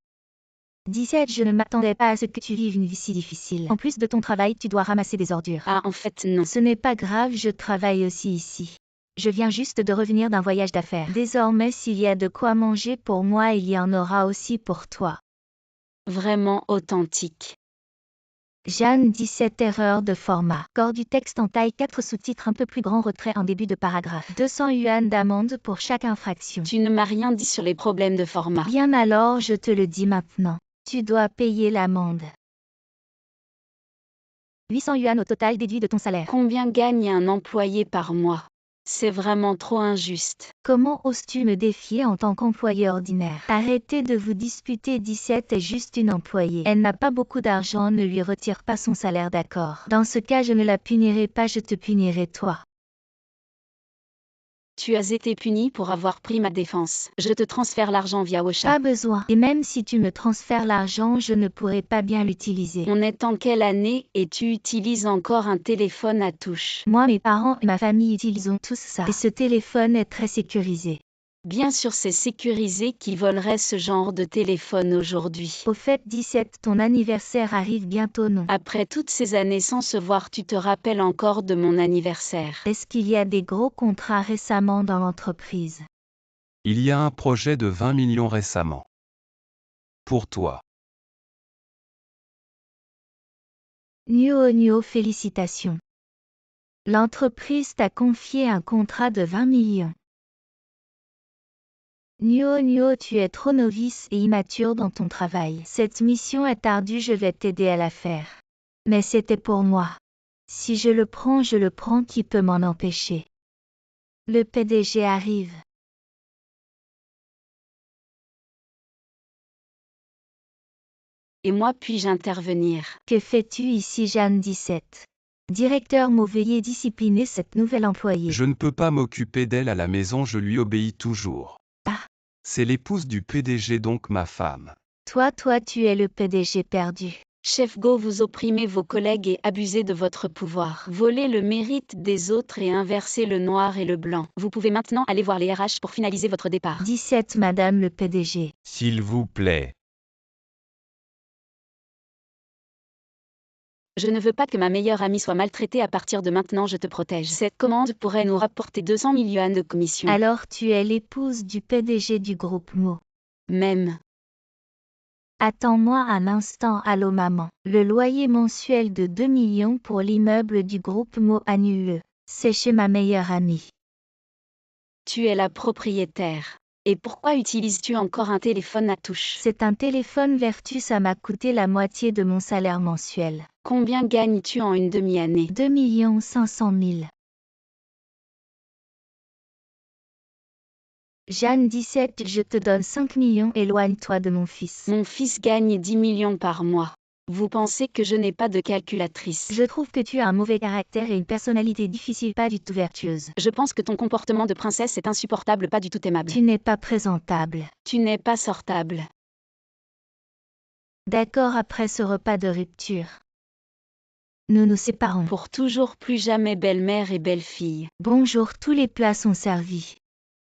17. Je ne m'attendais pas à ce que tu vives une vie si difficile. En plus de ton travail, tu dois ramasser des ordures. Ah, en fait, non. Ce n'est pas grave, je travaille aussi ici. Je viens juste de revenir d'un voyage d'affaires. Désormais, s'il y a de quoi manger pour moi, il y en aura aussi pour toi. Vraiment authentique. Jeanne, 17. Erreur de format. Corps du texte en taille 4, sous-titres un peu plus grand, retrait en début de paragraphe. 200 yuan d'amende pour chaque infraction. Tu ne m'as rien dit sur les problèmes de format. Bien alors, je te le dis maintenant. Tu dois payer l'amende. 800 yuan au total déduit de ton salaire. Combien gagne un employé par mois? C'est vraiment trop injuste. Comment oses-tu me défier en tant qu'employé ordinaire? Arrêtez de vous disputer, 17 est juste une employée. Elle n'a pas beaucoup d'argent, ne lui retire pas son salaire, d'accord? Dans ce cas, je ne la punirai pas, je te punirai toi. Tu as été puni pour avoir pris ma défense. Je te transfère l'argent via Ocha. Pas besoin. Et même si tu me transfères l'argent, je ne pourrai pas bien l'utiliser. On est en quelle année et tu utilises encore un téléphone à touche? Moi, mes parents et ma famille utilisons tous ça. Et ce téléphone est très sécurisé. Bien sûr, c'est sécurisé qui volerait ce genre de téléphone aujourd'hui. Au fait, 17, ton anniversaire arrive bientôt, non? Après toutes ces années sans se voir, tu te rappelles encore de mon anniversaire? Est-ce qu'il y a des gros contrats récemment dans l'entreprise? il y a un projet de 20 millions récemment. Pour toi. Nuo, félicitations. L'entreprise t'a confié un contrat de 20 millions. Nuo, tu es trop novice et immature dans ton travail. Cette mission est ardue, je vais t'aider à la faire. Mais c'était pour moi. Si je le prends, qui peut m'en empêcher? Le PDG arrive. Et moi, puis-je intervenir? Que fais-tu ici, Jeanne, 17? Directeur, veuillez discipliner cette nouvelle employée. Je ne peux pas m'occuper d'elle à la maison, je lui obéis toujours. Ah. C'est l'épouse du PDG, donc ma femme. Toi, tu es le PDG perdu. Chef Go, vous opprimez vos collègues et abusez de votre pouvoir. Volez le mérite des autres et inversez le noir et le blanc. Vous pouvez maintenant aller voir les RH pour finaliser votre départ. 17, Madame le PDG. S'il vous plaît. Je ne veux pas que ma meilleure amie soit maltraitée. À partir de maintenant, je te protège. Cette commande pourrait nous rapporter 200 000 yuan de commission. Alors tu es l'épouse du PDG du groupe Mo. Même. Attends-moi un instant, allô maman. Le loyer mensuel de 2 millions pour l'immeuble du groupe Mo annule. C'est chez ma meilleure amie. Tu es la propriétaire. Et pourquoi utilises-tu encore un téléphone à touche? C'est un téléphone Vertu, ça m'a coûté la moitié de mon salaire mensuel. Combien gagnes-tu en une demi-année? 2 500 000. Jeanne, 17, je te donne 5 millions, éloigne-toi de mon fils. Mon fils gagne 10 millions par mois. Vous pensez que je n'ai pas de calculatrice? Je trouve que tu as un mauvais caractère et une personnalité difficile, pas du tout vertueuse. Je pense que ton comportement de princesse est insupportable, pas du tout aimable. Tu n'es pas présentable. Tu n'es pas sortable. D'accord, après ce repas de rupture. Nous nous séparons. Pour toujours, plus jamais belle-mère et belle-fille. Bonjour, tous les plats sont servis.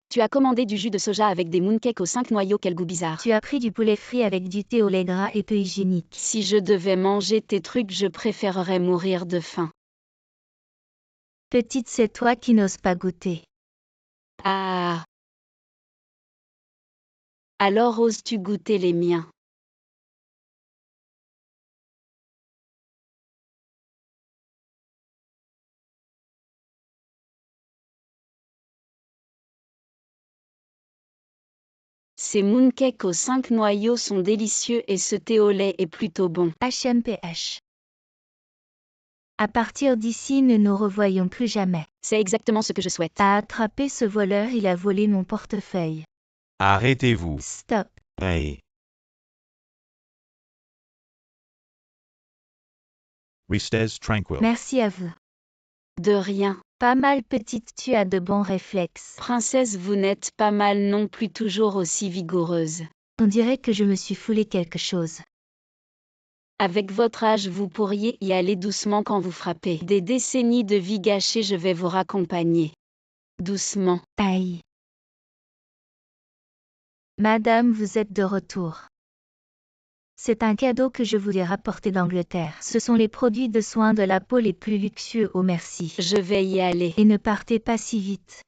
Tu as commandé du jus de soja avec des mooncakes aux 5 noyaux, quel goût bizarre. Tu as pris du poulet frit avec du thé au lait gras et peu hygiénique. Si je devais manger tes trucs, je préférerais mourir de faim. Petite, c'est toi qui n'oses pas goûter. Ah. Alors oses-tu goûter les miens? Ces mooncakes aux 5 noyaux sont délicieux et ce thé au lait est plutôt bon. HMPH. À partir d'ici, ne nous revoyons plus jamais. C'est exactement ce que je souhaite. À attraper ce voleur, il a volé mon portefeuille. Arrêtez-vous. Stop. Hey. Restez tranquille. Merci à vous. De rien. Pas mal petite, tu as de bons réflexes. Princesse, vous n'êtes pas mal non plus, toujours aussi vigoureuse. On dirait que je me suis foulé quelque chose. Avec votre âge, vous pourriez y aller doucement quand vous frappez. Des décennies de vie gâchée, je vais vous raccompagner. Doucement. Aïe. Madame, vous êtes de retour. C'est un cadeau que je vous ai rapporté d'Angleterre. Ce sont les produits de soins de la peau les plus luxueux, oh merci. Je vais y aller. Et ne partez pas si vite.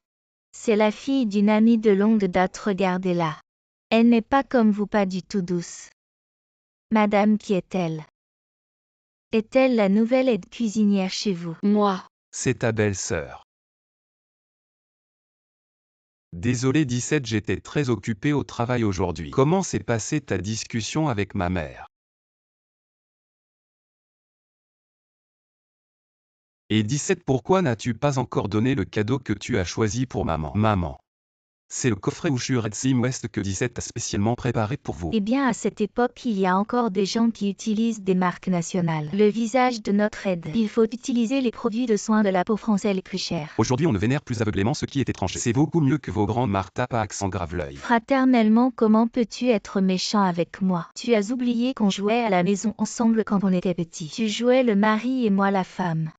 C'est la fille d'une amie de longue date, regardez-la. Elle n'est pas comme vous, pas du tout douce. Madame, qui est-elle? Est-elle la nouvelle aide cuisinière chez vous? Moi. C'est ta belle-sœur. Désolé 17, j'étais très occupé au travail aujourd'hui. Comment s'est passée ta discussion avec ma mère? Et 17, pourquoi n'as-tu pas encore donné le cadeau que tu as choisi pour maman? Maman. C'est le coffret Red Sim West que 17 a spécialement préparé pour vous. Eh bien, à cette époque, il y a encore des gens qui utilisent des marques nationales. Le visage de notre aide. Il faut utiliser les produits de soins de la peau français les plus chers. Aujourd'hui, on ne vénère plus aveuglément ce qui est étranger. C'est beaucoup mieux que vos grandes marques tape à accent grave l'œil. Fraternellement, comment peux-tu être méchant avec moi? Tu as oublié qu'on jouait à la maison ensemble quand on était petits. Tu jouais le mari et moi la femme.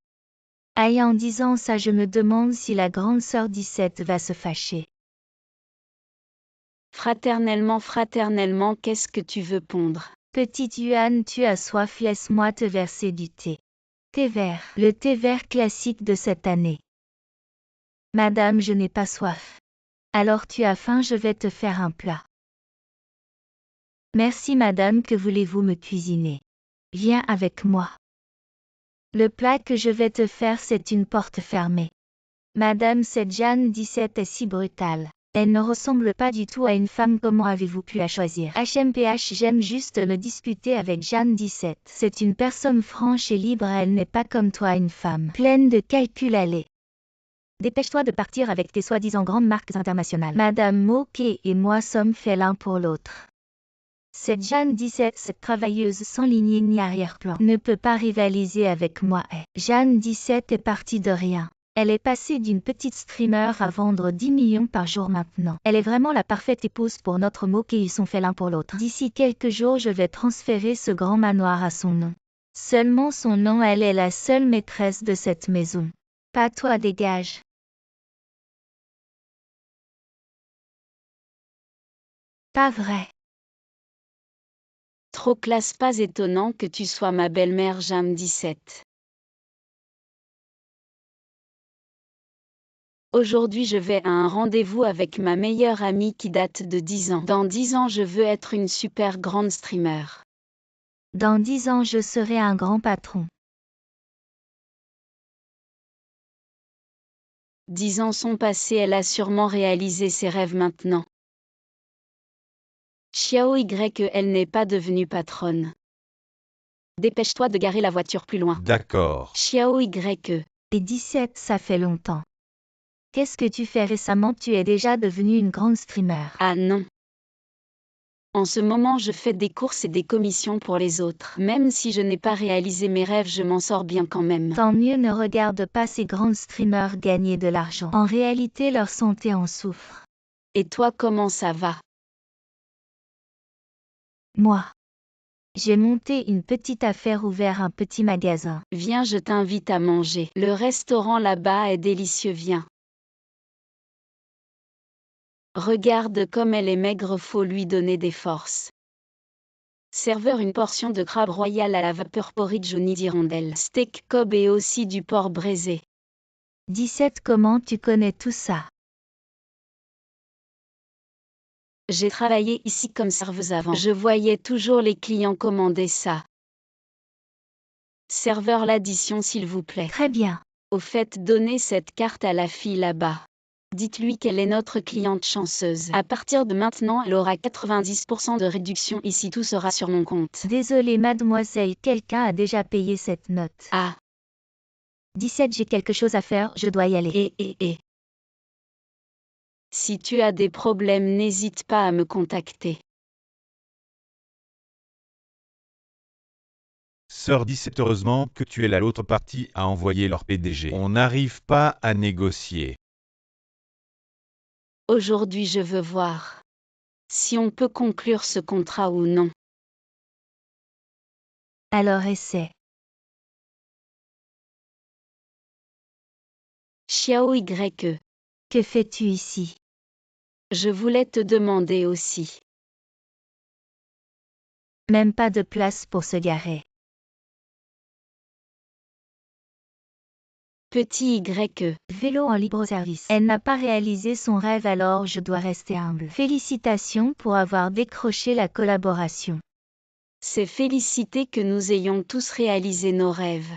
Aïe, en disant ça, je me demande si la grande sœur 17 va se fâcher. Fraternellement, qu'est-ce que tu veux pondre? Petite Yuan, tu as soif, laisse-moi te verser du thé. Thé vert, le thé vert classique de cette année. Madame, je n'ai pas soif. Alors tu as faim, je vais te faire un plat. Merci madame, que voulez-vous me cuisiner? Viens avec moi. Le plat que je vais te faire, c'est une porte fermée. Madame, cette Jeanne 17 est si brutale. Elle ne ressemble pas du tout à une femme, comment avez-vous pu la choisir? HMPH, j'aime juste me disputer avec Jeanne 17. C'est une personne franche et libre, elle n'est pas comme toi, une femme pleine de calculs, allez. Dépêche-toi de partir avec tes soi-disant grandes marques internationales. Madame Moquet et moi sommes faits l'un pour l'autre. Cette Jeanne 17, cette travailleuse sans lignée ni arrière-plan, ne peut pas rivaliser avec moi. Jeanne 17 est partie de rien. Elle est passée d'une petite streamer à vendre 10 millions par jour maintenant. Elle est vraiment la parfaite épouse pour notre Moquet, ils sont faits l'un pour l'autre. D'ici quelques jours, je vais transférer ce grand manoir à son nom. Seulement son nom, elle est la seule maîtresse de cette maison. Pas toi, dégage. Pas vrai. Trop classe, pas étonnant que tu sois ma belle-mère Jeanne 17. Aujourd'hui, je vais à un rendez-vous avec ma meilleure amie qui date de 10 ans. Dans 10 ans, je veux être une super grande streamer. Dans 10 ans, je serai un grand patron. 10 ans sont passés, elle a sûrement réalisé ses rêves maintenant. Xiao Y, elle n'est pas devenue patronne. Dépêche-toi de garer la voiture plus loin. D'accord. Xiao Y. Et 17, ça fait longtemps. Qu'est-ce que tu fais récemment? Tu es déjà devenue une grande streamer. Ah non. En ce moment, je fais des courses et des commissions pour les autres. Même si je n'ai pas réalisé mes rêves, je m'en sors bien quand même. Tant mieux, ne regarde pas ces grandes streamers gagner de l'argent. En réalité, leur santé en souffre. Et toi, comment ça va? Moi. J'ai monté une petite affaire, ouvert un petit magasin. Viens, je t'invite à manger. Le restaurant là-bas est délicieux, viens. Regarde comme elle est maigre, faut lui donner des forces. Serveur, une portion de crabe royal à la vapeur porridge au nid d'hirondelle, steak Kobe et aussi du porc braisé. 17, comment tu connais tout ça? J'ai travaillé ici comme serveuse avant. Je voyais toujours les clients commander ça. Serveur, l'addition s'il vous plaît. Très bien. Au fait, donnez cette carte à la fille là-bas. Dites-lui qu'elle est notre cliente chanceuse. À partir de maintenant, elle aura 90% de réduction ici, tout sera sur mon compte. Désolée mademoiselle, quelqu'un a déjà payé cette note. Ah. 17, j'ai quelque chose à faire, je dois y aller. Si tu as des problèmes, n'hésite pas à me contacter. Sœur 17, heureusement que tu es là. L'autre partie a envoyé leur PDG. On n'arrive pas à négocier. Aujourd'hui je veux voir si on peut conclure ce contrat ou non. Alors essaie. Xiao YE. Que fais-tu ici? Je voulais te demander aussi. Même pas de place pour se garer. Petit YE. Vélo en libre service. Elle n'a pas réalisé son rêve, alors je dois rester humble. Félicitations pour avoir décroché la collaboration. C'est félicité que nous ayons tous réalisé nos rêves.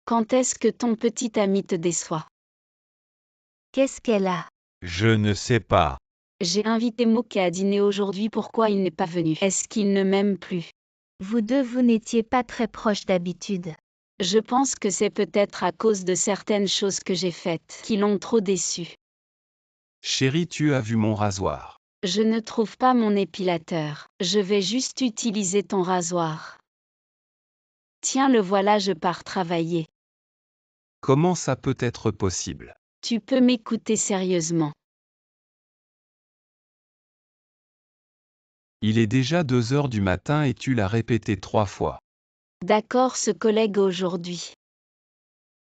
Quand est-ce que ton petit ami te déçoit? Qu'est-ce qu'elle a? Je ne sais pas. J'ai invité Moke à dîner aujourd'hui, pourquoi il n'est pas venu? Est-ce qu'il ne m'aime plus? Vous deux, vous n'étiez pas très proches d'habitude. Je pense que c'est peut-être à cause de certaines choses que j'ai faites qui l'ont trop déçu. Chérie, tu as vu mon rasoir. Je ne trouve pas mon épilateur. Je vais juste utiliser ton rasoir. Tiens, le voilà, je pars travailler. Comment ça peut être possible? Tu peux m'écouter sérieusement. Il est déjà 2 heures du matin et tu l'as répété 3 fois. D'accord, ce collègue aujourd'hui.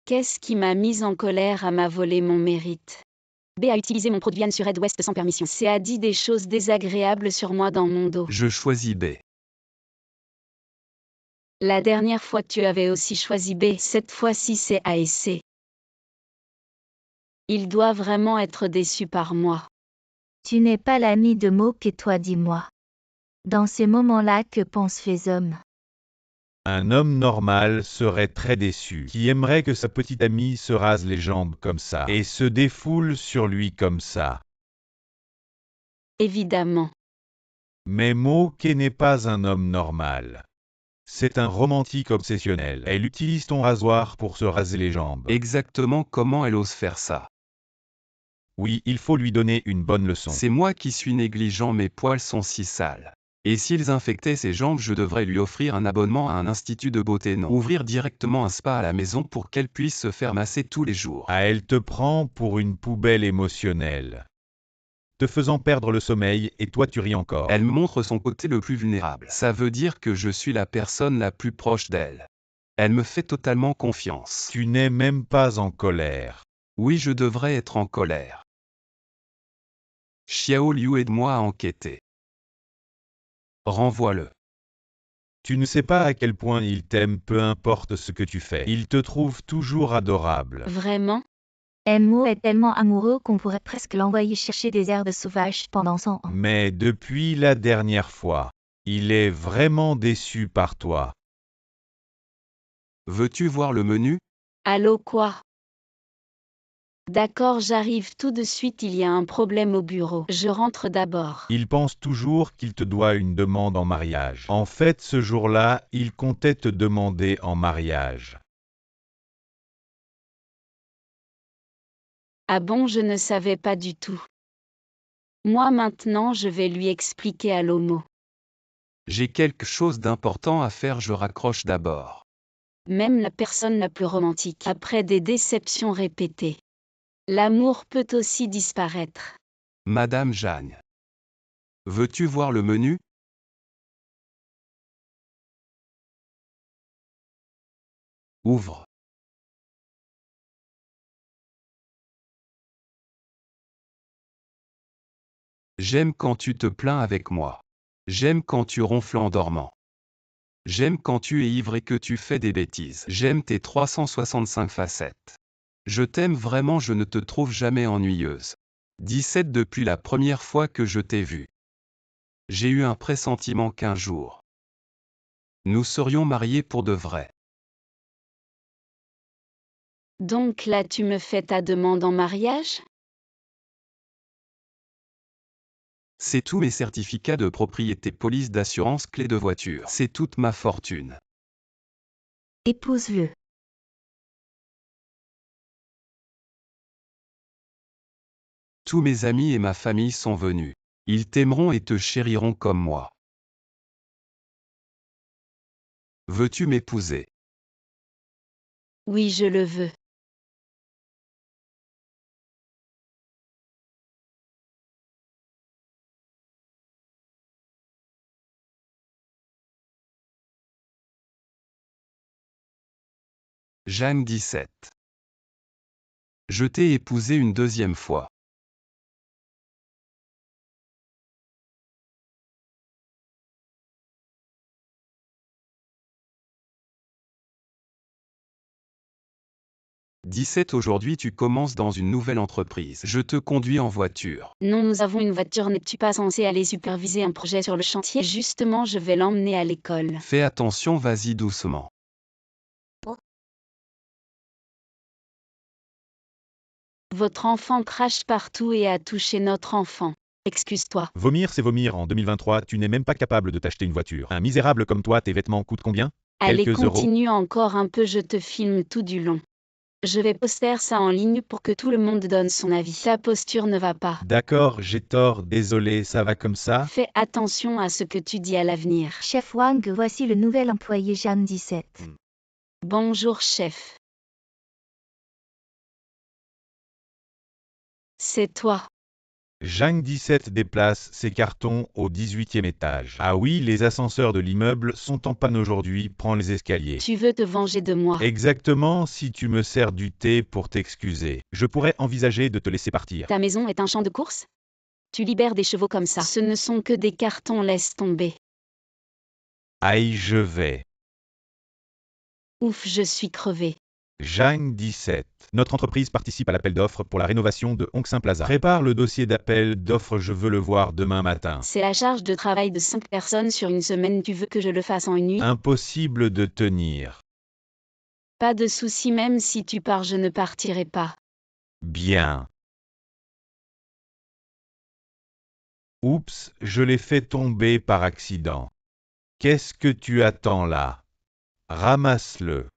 Qu'est-ce qui m'a mise en colère à m'a volé mon mérite? B a utilisé mon produit Anne sur Ed West sans permission. C a dit des choses désagréables sur moi dans mon dos. Je choisis B. La dernière fois tu avais aussi choisi B, cette fois-ci c'est A et C. Il doit vraiment être déçu par moi. Tu n'es pas l'ami de Moke et toi, dis-moi. Dans ces moments-là, que pensent les hommes? Un homme normal serait très déçu, qui aimerait que sa petite amie se rase les jambes comme ça, et se défoule sur lui comme ça. Évidemment. Mais Moke n'est pas un homme normal. C'est un romantique obsessionnel. Elle utilise ton rasoir pour se raser les jambes. Exactement comment elle ose faire ça? Oui, il faut lui donner une bonne leçon. C'est moi qui suis négligent, mes poils sont si sales. Et s'ils infectaient ses jambes, je devrais lui offrir un abonnement à un institut de beauté, non. Ouvrir directement un spa à la maison pour qu'elle puisse se faire masser tous les jours. Ah, elle te prend pour une poubelle émotionnelle, te faisant perdre le sommeil, et toi tu ris encore. Elle me montre son côté le plus vulnérable. Ça veut dire que je suis la personne la plus proche d'elle. Elle me fait totalement confiance. Tu n'es même pas en colère. Oui, je devrais être en colère. Xiao Liu, aide-moi à enquêter. Renvoie-le. Tu ne sais pas à quel point il t'aime, peu importe ce que tu fais. Il te trouve toujours adorable. Vraiment? Mo est tellement amoureux qu'on pourrait presque l'envoyer chercher des herbes sauvages pendant 100 ans. Mais depuis la dernière fois, il est vraiment déçu par toi. Veux-tu voir le menu? Allô quoi? D'accord, j'arrive tout de suite, il y a un problème au bureau. Je rentre d'abord. Il pense toujours qu'il te doit une demande en mariage. En fait, ce jour-là, il comptait te demander en mariage. Ah bon, je ne savais pas du tout. Moi maintenant je vais lui expliquer à Lomo. J'ai quelque chose d'important à faire, je raccroche d'abord. Même la personne la plus romantique, après des déceptions répétées, l'amour peut aussi disparaître. Madame Jeanne. Veux-tu voir le menu? Ouvre. J'aime quand tu te plains avec moi. J'aime quand tu ronfles en dormant. J'aime quand tu es ivre et que tu fais des bêtises. J'aime tes 365 facettes. Je t'aime vraiment, je ne te trouve jamais ennuyeuse. 17 depuis la première fois que je t'ai vue. J'ai eu un pressentiment qu'un jour, nous serions mariés pour de vrai. Donc là tu me fais ta demande en mariage? C'est tous mes certificats de propriété, police d'assurance, clé de voiture. C'est toute ma fortune. Épouse-le. Tous mes amis et ma famille sont venus. Ils t'aimeront et te chériront comme moi. Veux-tu m'épouser? Oui, je le veux. Jeanne 17. Je t'ai épousé une deuxième fois. « 17 Aujourd'hui tu commences dans une nouvelle entreprise. Je te conduis en voiture. Non, nous avons une voiture. N'es-tu pas censé aller superviser un projet sur le chantier? Justement, je vais l'emmener à l'école. Fais attention, vas-y doucement. Votre enfant crache partout et a touché notre enfant. Excuse-toi. Vomir, c'est vomir. En 2023, tu n'es même pas capable de t'acheter une voiture. Un misérable comme toi, tes vêtements coûtent combien? Allez, Quelques euros. continue encore un peu, je te filme tout du long. Je vais poster ça en ligne pour que tout le monde donne son avis. Ta posture ne va pas. D'accord, j'ai tort, désolé, ça va comme ça? Fais attention à ce que tu dis à l'avenir. Chef Wang, voici le nouvel employé Jeanne 17. Bonjour, chef. C'est toi. Jeanne 17 déplace ses cartons au 18e étage. Ah oui, les ascenseurs de l'immeuble sont en panne aujourd'hui, prends les escaliers. Tu veux te venger de moi. Exactement, si tu me sers du thé pour t'excuser. Je pourrais envisager de te laisser partir. Ta maison est un champ de course? Tu libères des chevaux comme ça. Ce ne sont que des cartons, laisse tomber. Aïe, je vais. Ouf, je suis crevé. Jeanne 17. Notre entreprise participe à l'appel d'offres pour la rénovation de Hongxin Plaza. Prépare le dossier d'appel d'offres, je veux le voir demain matin. C'est la charge de travail de 5 personnes sur une semaine. Tu veux que je le fasse en une nuit? Impossible de tenir. Pas de souci, même si tu pars, je ne partirai pas. Bien. Oups, je l'ai fait tomber par accident. Qu'est-ce que tu attends là? Ramasse-le.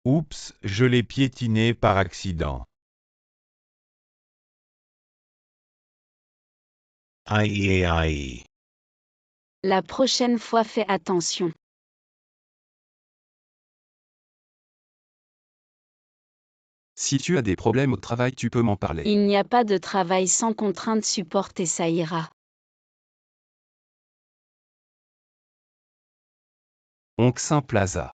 Oups, je l'ai piétiné par accident. Aïe aïe aïe. La prochaine fois, fais attention. Si tu as des problèmes au travail, tu peux m'en parler. Il n'y a pas de travail sans contrainte, supporte et ça ira. Hongxin Plaza.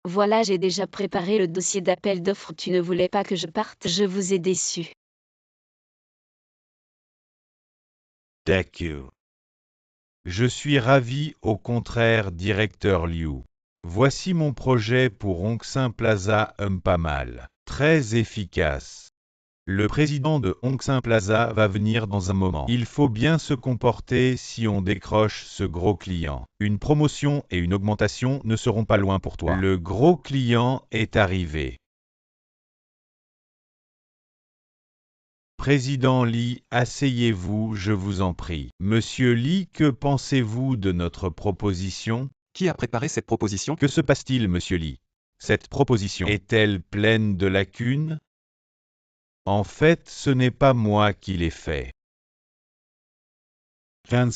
Voilà, j'ai déjà préparé le dossier d'appel d'offres. Tu ne voulais pas que je parte? Je vous ai déçu. Thank you. Je suis ravi, au contraire, directeur Liu. Voici mon projet pour Hongxin Plaza, pas mal. Très efficace. Le président de Hongxin Plaza va venir dans un moment. Il faut bien se comporter si on décroche ce gros client. Une promotion et une augmentation ne seront pas loin pour toi. Le gros client est arrivé. Président Li, asseyez-vous, je vous en prie. Monsieur Li, que pensez-vous de notre proposition? Qui a préparé cette proposition? Que se passe-t-il, monsieur Li? Cette proposition est-elle pleine de lacunes? En fait, ce n'est pas moi qui l'ai fait. Zhang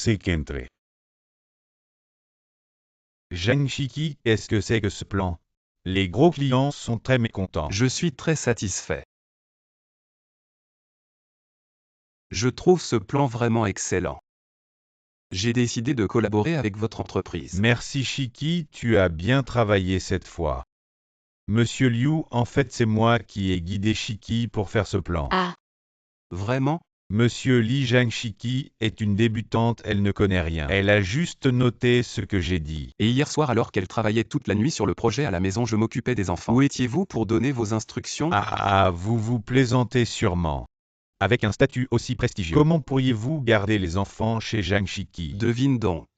Shiki, qu'est-ce que c'est que ce plan? Les gros clients sont très mécontents. Je suis très satisfait. Je trouve ce plan vraiment excellent. J'ai décidé de collaborer avec votre entreprise. Merci Shiki, tu as bien travaillé cette fois. Monsieur Liu, en fait c'est moi qui ai guidé Shiki pour faire ce plan. Ah, Vraiment? Monsieur Li Zhangshiki est une débutante, elle ne connaît rien. Elle a juste noté ce que j'ai dit. Et hier soir, alors qu'elle travaillait toute la nuit sur le projet à la maison, je m'occupais des enfants. Où étiez-vous pour donner vos instructions? Vous vous plaisantez sûrement. Avec un statut aussi prestigieux, comment pourriez-vous garder les enfants chez Zhangshiki? Devine donc.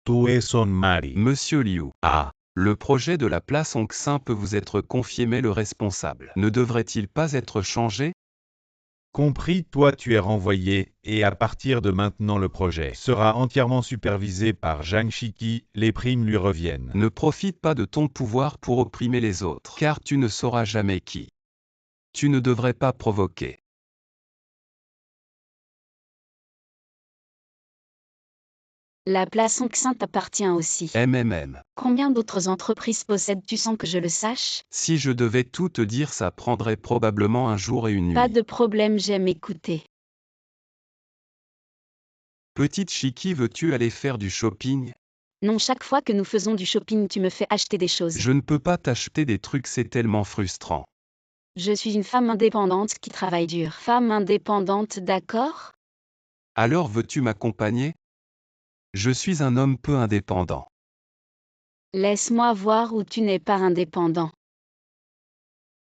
Tu es son mari. Monsieur Liu. Ah. Le projet de la place Hongxin peut vous être confié, mais le responsable ne devrait-il pas être changé? Compris, toi tu es renvoyé, et à partir de maintenant le projet sera entièrement supervisé par Zhangshiki, les primes lui reviennent. Ne profite pas de ton pouvoir pour opprimer les autres, car tu ne sauras jamais qui. Tu ne devrais pas provoquer. La place Onxin t'appartient aussi. Combien d'autres entreprises possèdes-tu sans que je le sache? Si je devais tout te dire, ça prendrait probablement un jour et une nuit. Pas de problème, j'aime écouter. Petite Chiki, veux-tu aller faire du shopping? Non, chaque fois que nous faisons du shopping, tu me fais acheter des choses. Je ne peux pas t'acheter des trucs, c'est tellement frustrant. Je suis une femme indépendante qui travaille dur. Femme indépendante, d'accord? Alors veux-tu m'accompagner? Je suis un homme peu indépendant. Laisse-moi voir où tu n'es pas indépendant.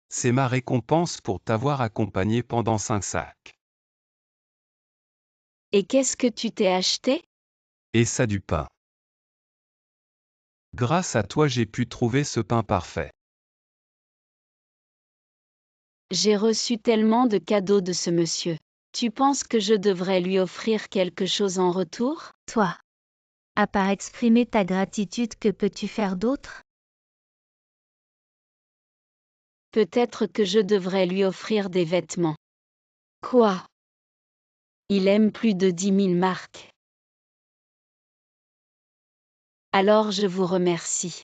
C'est ma récompense pour t'avoir accompagné pendant 5 sacs. Et qu'est-ce que tu t'es acheté? Et ça du pain. Grâce à toi, j'ai pu trouver ce pain parfait. J'ai reçu tellement de cadeaux de ce monsieur. Tu penses que je devrais lui offrir quelque chose en retour? Toi. À part exprimer ta gratitude, que peux-tu faire d'autre? Peut-être que je devrais lui offrir des vêtements. Quoi? Il aime plus de 10 000 marques. Alors je vous remercie.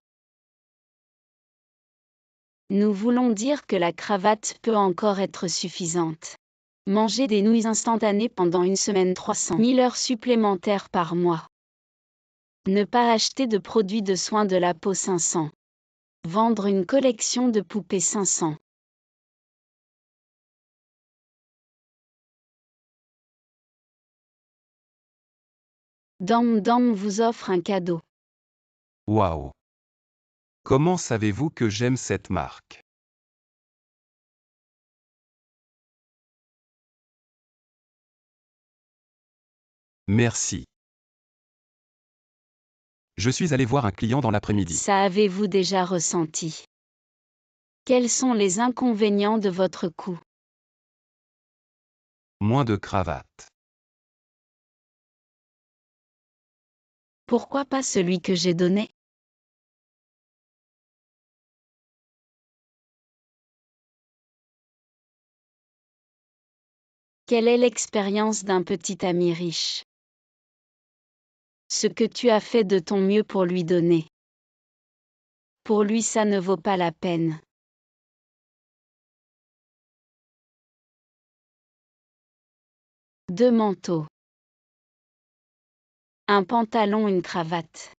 Nous voulons dire que la cravate peut encore être suffisante. Manger des nouilles instantanées pendant une semaine, 300 000 heures supplémentaires par mois. Ne pas acheter de produits de soins de la peau, 500. Vendre une collection de poupées, 500. Dam Dam vous offre un cadeau. Waouh! Comment savez-vous que j'aime cette marque? Merci. Je suis allé voir un client dans l'après-midi. Ça avez-vous déjà ressenti? Quels sont les inconvénients de votre cou? Moins de cravate. Pourquoi pas celui que j'ai donné? Quelle est l'expérience d'un petit ami riche? Ce que tu as fait de ton mieux pour lui donner. Pour lui, ça ne vaut pas la peine. Deux manteaux. Un pantalon, une cravate.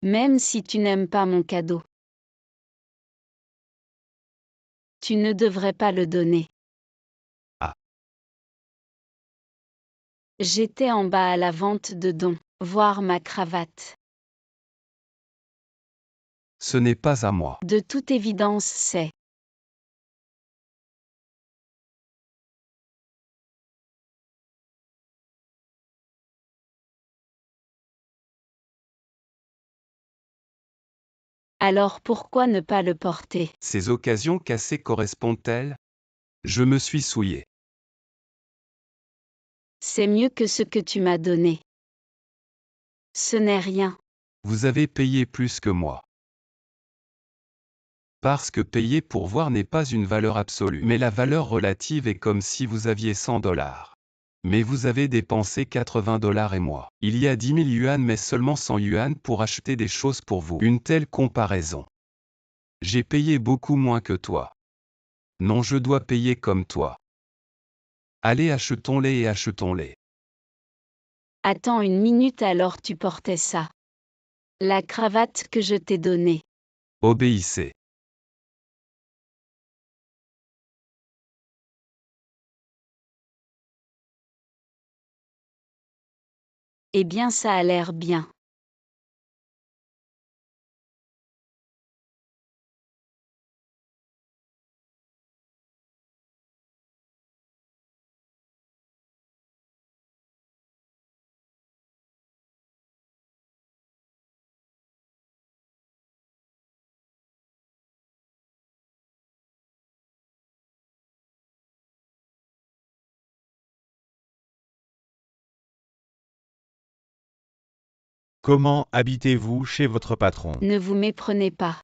Même si tu n'aimes pas mon cadeau, tu ne devrais pas le donner. Ah. J'étais en bas à la vente de dons, voir ma cravate. Ce n'est pas à moi. De toute évidence, c'est. Alors pourquoi ne pas le porter? Ces occasions cassées correspondent-elles? Je me suis souillé. C'est mieux que ce que tu m'as donné. Ce n'est rien. Vous avez payé plus que moi. Parce que payer pour voir n'est pas une valeur absolue, mais la valeur relative est comme si vous aviez 100 $. Mais vous avez dépensé 80 $ et moi. Il y a 10 000 yuan mais seulement 100 yuan pour acheter des choses pour vous. Une telle comparaison. J'ai payé beaucoup moins que toi. Non, je dois payer comme toi. Allez, achetons-les et achetons-les. Attends une minute, alors tu portais ça. La cravate que je t'ai donnée. Obéissez. Eh bien, ça a l'air bien. Comment habitez-vous chez votre patron? Ne vous méprenez pas.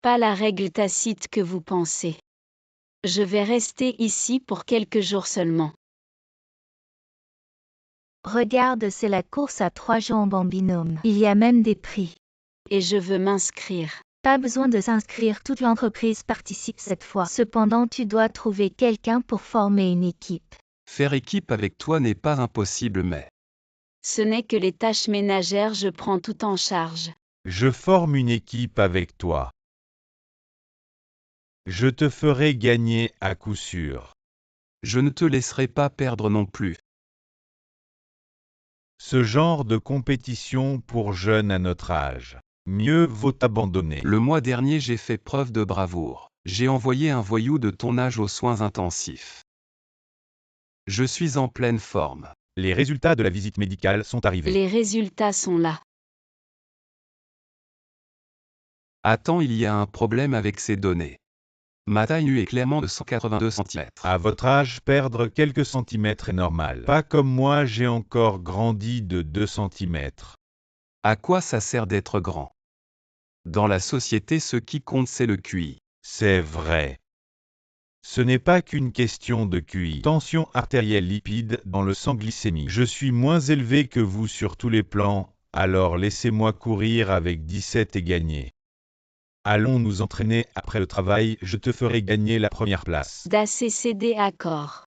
Pas la règle tacite que vous pensez. Je vais rester ici pour quelques jours seulement. Regarde, c'est la course à 3 jambes en binôme. Il y a même des prix. Et je veux m'inscrire. Pas besoin de s'inscrire, toute l'entreprise participe cette fois. Cependant, tu dois trouver quelqu'un pour former une équipe. Faire équipe avec toi n'est pas impossible mais... Ce n'est que les tâches ménagères, je prends tout en charge. Je forme une équipe avec toi. Je te ferai gagner à coup sûr. Je ne te laisserai pas perdre non plus. Ce genre de compétition pour jeunes à notre âge. Mieux vaut abandonner. Le mois dernier j'ai fait preuve de bravoure. J'ai envoyé un voyou de ton âge aux soins intensifs. Je suis en pleine forme. Les résultats de la visite médicale sont arrivés. Les résultats sont là. Attends, il y a un problème avec ces données. Ma taille nue est clairement de 182 cm. À votre âge, perdre quelques centimètres est normal. Pas comme moi, j'ai encore grandi de 2 centimètres. À quoi ça sert d'être grand? Dans la société, ce qui compte, c'est le QI. C'est vrai. Ce n'est pas qu'une question de QI. Tension artérielle, lipide dans le sang, glycémie. Je suis moins élevé que vous sur tous les plans, alors laissez-moi courir avec 17 et gagner. Allons nous entraîner après le travail, je te ferai gagner la première place. d'ACCD accord.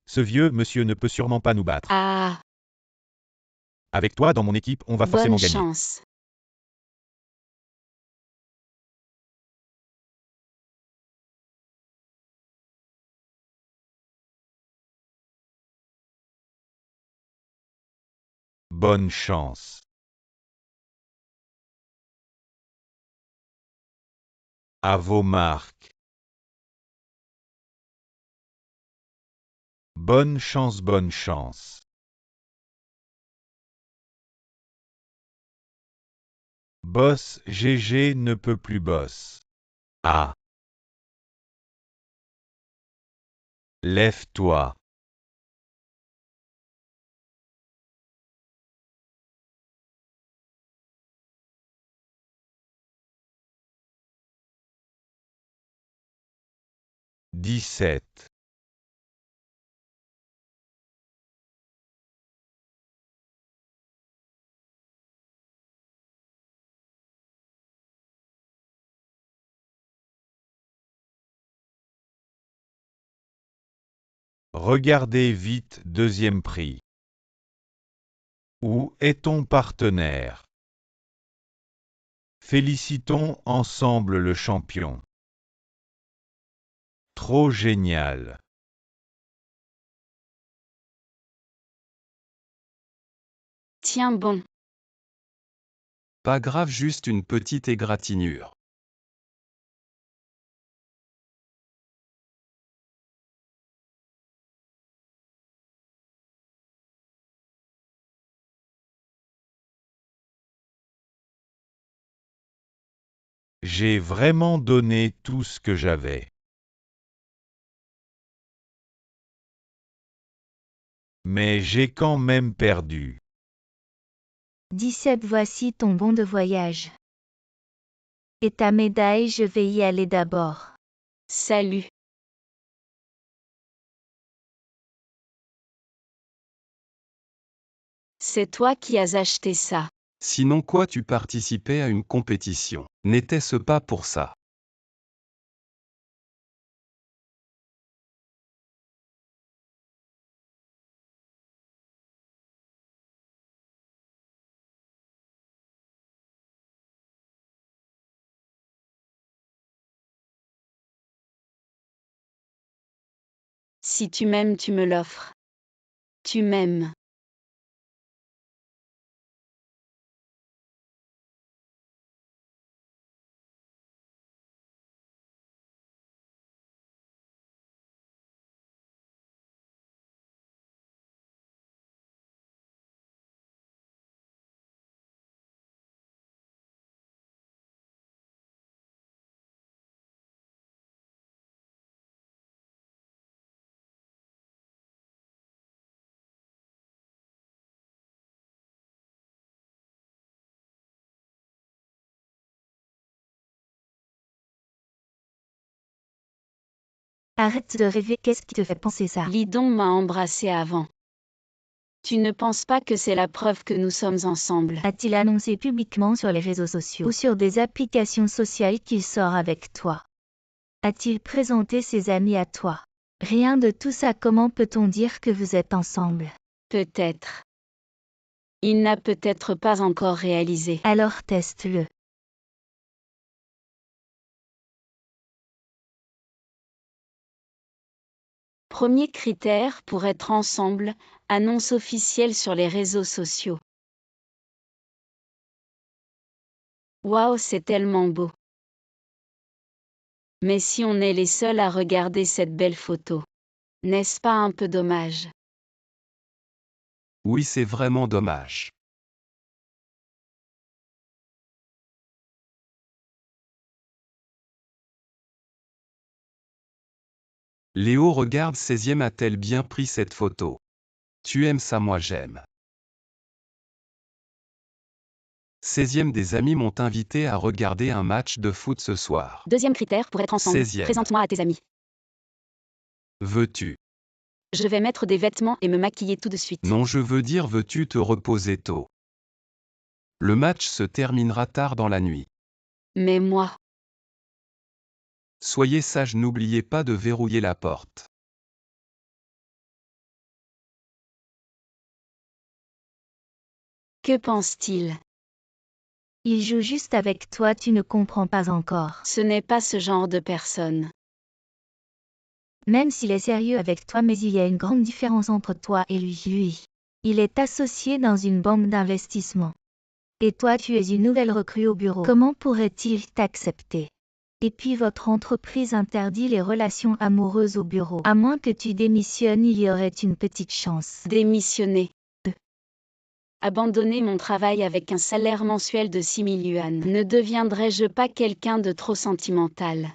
Ce vieux monsieur ne peut sûrement pas nous battre. Ah, Avec toi dans mon équipe, on va forcément bonne gagner. chance. Bonne chance. À vos marques. Bonne chance, bonne chance. Boss, GG ne peut plus boss. Ah. Lève-toi. Dix-sept. Regardez vite, deuxième prix. Où est ton partenaire? Félicitons ensemble le champion. Trop génial. Tiens bon. Pas grave, juste une petite égratignure. J'ai vraiment donné tout ce que j'avais. Mais j'ai quand même perdu. 17, voici ton bon de voyage. Et ta médaille, je vais y aller d'abord. Salut. C'est toi qui as acheté ça. Sinon quoi, tu participais à une compétition? N'était-ce pas pour ça? Si tu m'aimes, tu me l'offres. Tu m'aimes. Arrête de rêver, qu'est-ce qui te fait penser ça? Lidon m'a embrassé avant. Tu ne penses pas que c'est la preuve que nous sommes ensemble? A-t-il annoncé publiquement sur les réseaux sociaux ou sur des applications sociales qu'il sort avec toi? A-t-il présenté ses amis à toi? Rien de tout ça, comment peut-on dire que vous êtes ensemble? Peut-être. Il n'a peut-être pas encore réalisé. Alors teste-le. Premier critère pour être ensemble, annonce officielle sur les réseaux sociaux. Waouh, c'est tellement beau. Mais si on est les seuls à regarder cette belle photo, n'est-ce pas un peu dommage? Oui, c'est vraiment dommage. Léo regarde 16e, a-t-elle bien pris cette photo? Tu aimes ça, moi j'aime. 16e, des amis m'ont invité à regarder un match de foot ce soir. Deuxième critère pour être ensemble, 16e. présente-moi à tes amis. Veux-tu? Je vais mettre des vêtements et me maquiller tout de suite. Non, je veux dire, veux-tu te reposer tôt? Le match se terminera tard dans la nuit. Mais moi, Soyez sage, n'oubliez pas de verrouiller la porte. que pense-t-il? Il joue juste avec toi, tu ne comprends pas encore. Ce n'est pas ce genre de personne. Même s'il est sérieux avec toi, mais il y a une grande différence entre toi et lui. Il est associé dans une banque d'investissement. Et toi, tu es une nouvelle recrue au bureau. Comment pourrait-il t'accepter? Et puis votre entreprise interdit les relations amoureuses au bureau. À moins que tu démissionnes, il y aurait une petite chance. Démissionner. Abandonner mon travail avec un salaire mensuel de 6 000 yuan. Ne deviendrai-je pas quelqu'un de trop sentimental?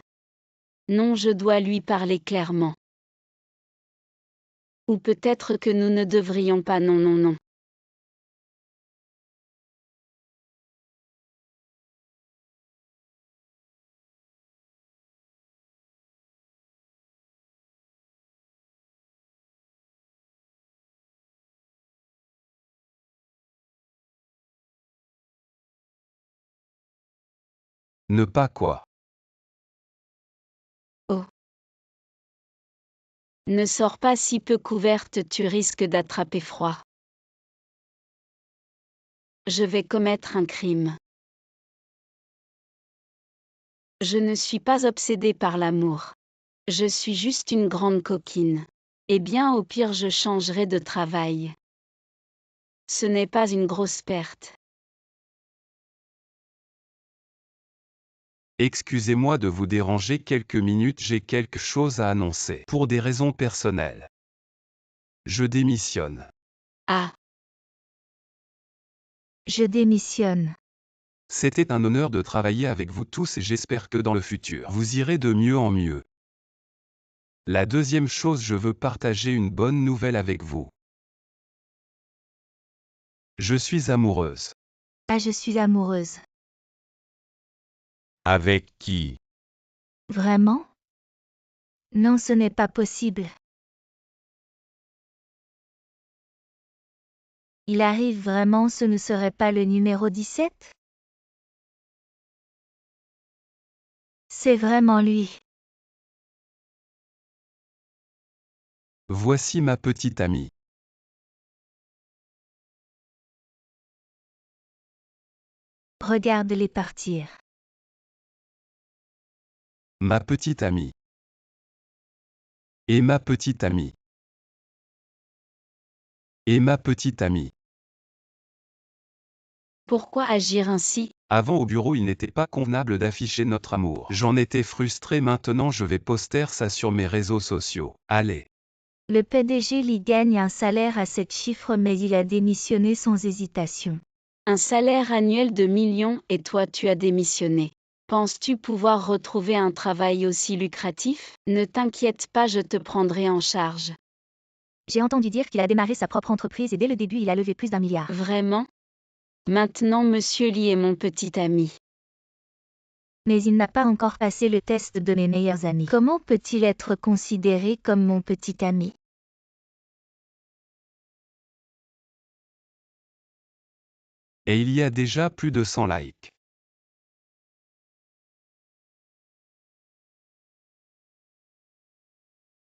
Non, je dois lui parler clairement. Ou peut-être que nous ne devrions pas. Non, non, non. Ne pas quoi? Ne sors pas si peu couverte, tu risques d'attraper froid. Je vais commettre un crime. Je ne suis pas obsédée par l'amour. Je suis juste une grande coquine. Eh bien, au pire, je changerai de travail. Ce n'est pas une grosse perte. Excusez-moi de vous déranger quelques minutes, j'ai quelque chose à annoncer. Pour des raisons personnelles. Je démissionne. Ah, Je démissionne. C'était un honneur de travailler avec vous tous et j'espère que dans le futur, vous irez de mieux en mieux. La deuxième chose, je veux partager une bonne nouvelle avec vous. Je suis amoureuse. Ah, je suis amoureuse. Avec qui? Vraiment? Non, ce n'est pas possible. Il arrive vraiment, ce ne serait pas le numéro 17? C'est vraiment lui. Voici ma petite amie. Regarde-les partir. Ma petite amie. Et ma petite amie. Et ma petite amie. pourquoi agir ainsi? Avant au bureau, il n'était pas convenable d'afficher notre amour. J'en étais frustré, maintenant je vais poster ça sur mes réseaux sociaux. Allez. Le PDG Lee gagne un salaire à 7 chiffres, mais il a démissionné sans hésitation. Un salaire annuel de millions et toi tu as démissionné. Penses-tu pouvoir retrouver un travail aussi lucratif? Ne t'inquiète pas, je te prendrai en charge. J'ai entendu dire qu'il a démarré sa propre entreprise et dès le début il a levé plus d'1 milliard. Vraiment? Maintenant Monsieur Lee est mon petit ami. Mais il n'a pas encore passé le test de mes meilleurs amis. Comment peut-il être considéré comme mon petit ami? Et il y a déjà plus de 100 likes.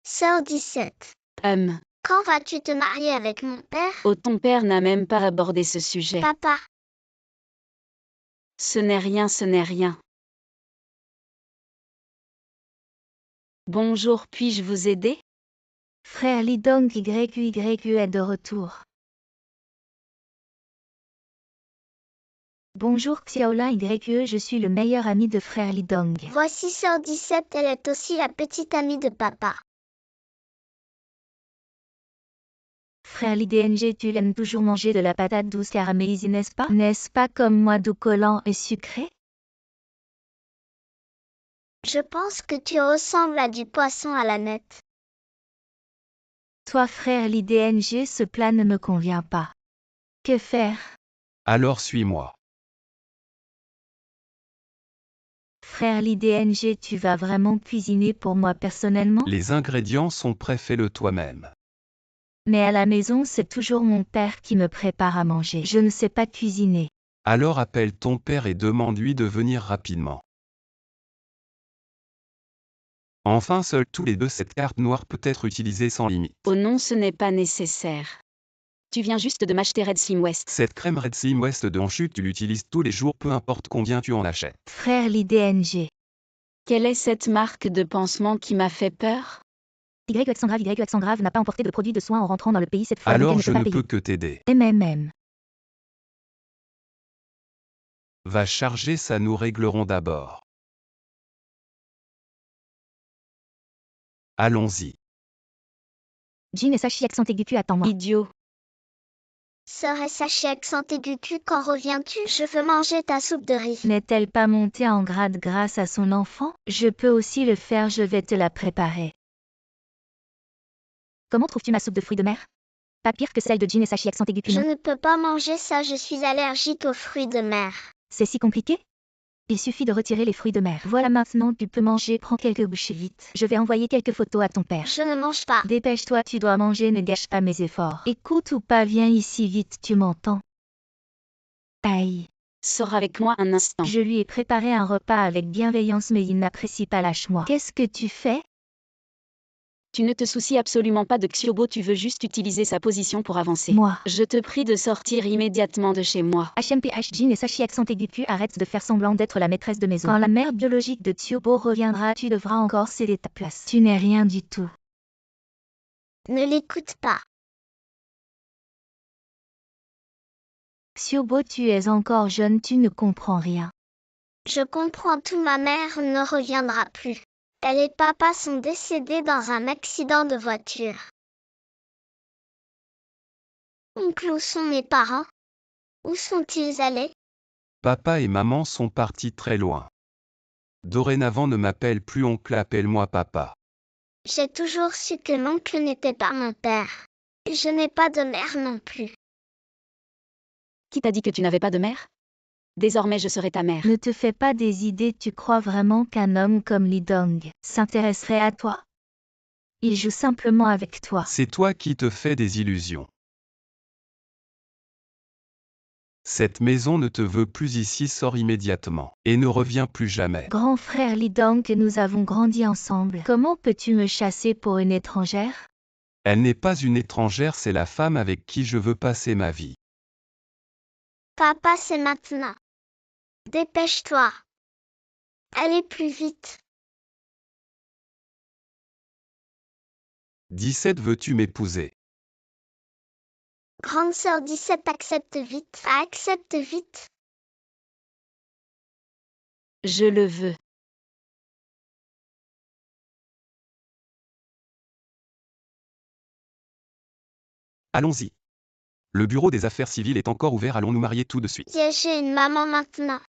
Sœur 17. Quand vas-tu te marier avec mon père? Oh, ton père n'a même pas abordé ce sujet. Papa. Ce n'est rien, ce n'est rien. Bonjour, puis-je vous aider? Frère Lidong YU est de retour. Bonjour Xiaola YE, je suis le meilleur ami de frère Lidong. Voici Sœur 17, elle est aussi la petite amie de papa. Frère LIDNG, tu aimes toujours manger de la patate douce caramélisée, n'est-ce pas? N'est-ce pas comme moi, doux collant et sucré? Je pense que tu ressembles à du poisson à la nette. Toi, frère LIDNG, ce plat ne me convient pas. Que faire? Alors suis-moi. Frère LIDNG, tu vas vraiment cuisiner pour moi personnellement? Les ingrédients sont prêts, fais-le toi-même. Mais à la maison, c'est toujours mon père qui me prépare à manger. Je ne sais pas cuisiner. Alors appelle ton père et demande-lui de venir rapidement. Enfin, seuls tous les deux, cette carte noire peut être utilisée sans limite. Oh non, ce n'est pas nécessaire. Tu viens juste de m'acheter Red Slim West. Cette crème Red Slim West de Hanchuk, tu l'utilises tous les jours, peu importe combien tu en achètes. Frère LIDNG. Quelle est cette marque de pansement qui m'a fait peur? YX grave n'a pas emporté de produits de soins en rentrant dans le pays cette fois. Alors donc je elle ne peut peux pas que t'aider. payer. MMM. Va charger ça, nous réglerons d'abord. Allons-y. Jin et Sachi accent aigu, attends-moi. Idiot. Sœur SH accent aigu, quand reviens-tu? Je veux manger ta soupe de riz. N'est-elle pas montée en grade grâce à son enfant? Je peux aussi le faire, je vais te la préparer. Comment trouves-tu ma soupe de fruits de mer? Pas pire que celle de Jin et Sachi accent aigu, Je non? ne peux pas manger ça, je suis allergique aux fruits de mer. C'est si compliqué? Il suffit de retirer les fruits de mer. Voilà, maintenant tu peux manger, prends quelques bouchées vite. Je vais envoyer quelques photos à ton père. Je ne mange pas. Dépêche-toi, tu dois manger, ne gâche pas mes efforts. Écoute ou pas, viens ici vite, tu m'entends? Aïe. Sors avec moi un instant. Je lui ai préparé un repas avec bienveillance mais il n'apprécie pas, lâche-moi. Qu'est-ce que tu fais? Tu ne te soucies absolument pas de Xiaobo, tu veux juste utiliser sa position pour avancer. Moi. Je te prie de sortir immédiatement de chez moi. HMPH Jin et Sachi accent aigu, arrête de faire semblant d'être la maîtresse de maison. Quand la mère biologique de Xiaobo reviendra, tu devras encore céder ta place. Tu n'es rien du tout. Ne l'écoute pas. Xiaobo, tu es encore jeune, tu ne comprends rien. Je comprends tout, ma mère ne reviendra plus. Elle et papa sont décédés dans un accident de voiture. Oncle, où sont mes parents? Où sont-ils allés? Papa et maman sont partis très loin. Dorénavant, ne m'appelle plus oncle, appelle-moi papa. J'ai toujours su que l'oncle n'était pas mon père. Je n'ai pas de mère non plus. Qui t'a dit que tu n'avais pas de mère? Désormais je serai ta mère. Ne te fais pas des idées, tu crois vraiment qu'un homme comme Lidong s'intéresserait à toi? Il joue simplement avec toi. C'est toi qui te fais des illusions. Cette maison ne te veut plus ici, sors immédiatement. Et ne reviens plus jamais. Grand frère Lidong, nous avons grandi ensemble. Comment peux-tu me chasser pour une étrangère? Elle n'est pas une étrangère, c'est la femme avec qui je veux passer ma vie. Papa, c'est maintenant. Dépêche-toi. Allez plus vite. 17, veux-tu m'épouser? Grande sœur 17, accepte vite. Accepte vite. Je le veux. Allons-y. Le bureau des affaires civiles est encore ouvert, allons nous marier tout de suite. J'ai une maman maintenant.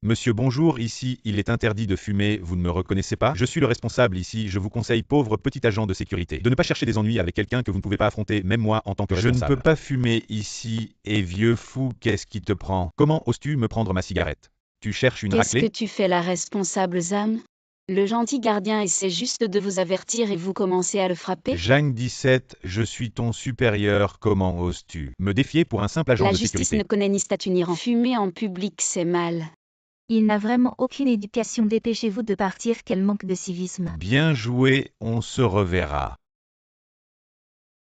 Monsieur bonjour, ici, il est interdit de fumer, vous ne me reconnaissez pas? Je suis le responsable ici, je vous conseille, pauvre petit agent de sécurité, de ne pas chercher des ennuis avec quelqu'un que vous ne pouvez pas affronter, même moi en tant que responsable. Je ne peux pas fumer ici, et vieux fou, qu'est-ce qui te prend? Comment oses-tu me prendre ma cigarette? Tu cherches une Qu'est-ce raclée? que tu fais là, responsable Zam? Le gentil gardien essaie juste de vous avertir et vous commencez à le frapper? Jang 17, je suis ton supérieur, comment oses-tu me défier pour un simple agent La de justice sécurité? ne connaît ni statut ni rang. Fumer en public, c'est mal. Il n'a vraiment aucune éducation. Dépêchez-vous de partir, quel manque de civisme. Bien joué, on se reverra.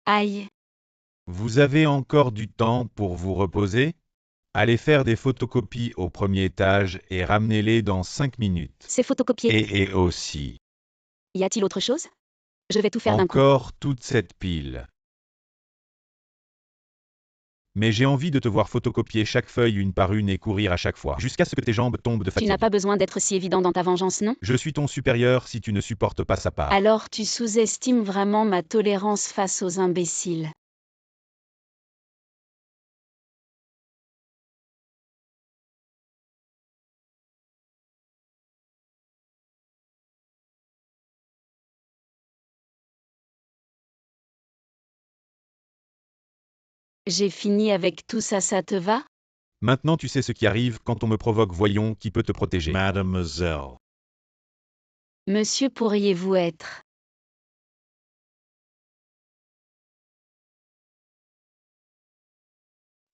Aïe. Vous avez encore du temps pour vous reposer? Allez faire des photocopies au premier étage et ramenez-les dans 5 minutes. C'est photocopié. Et aussi, Y a-t-il autre chose? Je vais tout faire d'un coup. encore toute cette pile. Mais j'ai envie de te voir photocopier chaque feuille une par une et courir à chaque fois, jusqu'à ce que tes jambes tombent de Tu fatigue. n'as pas besoin d'être si évident dans ta vengeance, non? Je suis ton supérieur si tu ne supportes pas sa part. Alors tu sous-estimes vraiment ma tolérance face aux imbéciles. J'ai fini avec tout ça, ça te va? Maintenant tu sais ce qui arrive quand on me provoque, voyons qui peut te protéger. Mademoiselle. Monsieur, pourriez-vous être?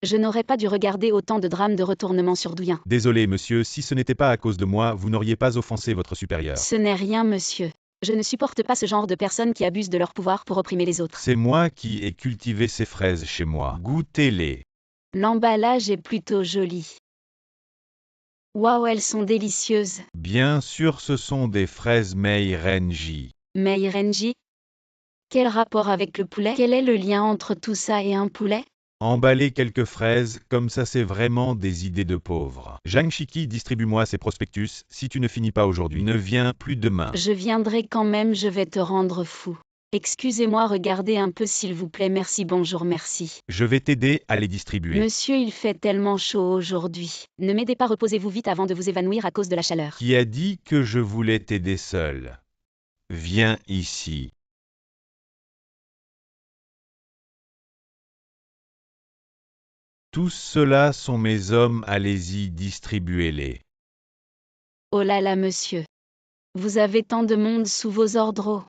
Je n'aurais pas dû regarder autant de drames de retournement sur Douyin. Désolé monsieur, si ce n'était pas à cause de moi, vous n'auriez pas offensé votre supérieur. Ce n'est rien, monsieur. Je ne supporte pas ce genre de personnes qui abusent de leur pouvoir pour opprimer les autres. C'est moi qui ai cultivé ces fraises chez moi. Goûtez-les. L'emballage est plutôt joli. Waouh, elles sont délicieuses. Bien sûr, ce sont des fraises Mei Renji. Mais Renji? Quel rapport avec le poulet? Quel est le lien entre tout ça et un poulet? Emballer quelques fraises, comme ça c'est vraiment des idées de pauvres. Zhang Shiki, distribue-moi ces prospectus, si tu ne finis pas aujourd'hui, ne viens plus demain. Je viendrai quand même, je vais te rendre fou. Excusez-moi, regardez un peu s'il vous plaît, merci, bonjour, merci. Je vais t'aider à les distribuer. Monsieur, il fait tellement chaud aujourd'hui. Ne m'aidez pas, reposez-vous vite avant de vous évanouir à cause de la chaleur. Qui a dit que je voulais t'aider seul? Viens ici. Tous ceux-là sont mes hommes, allez-y, distribuez-les. Oh là là, monsieur. Vous avez tant de monde sous vos ordres.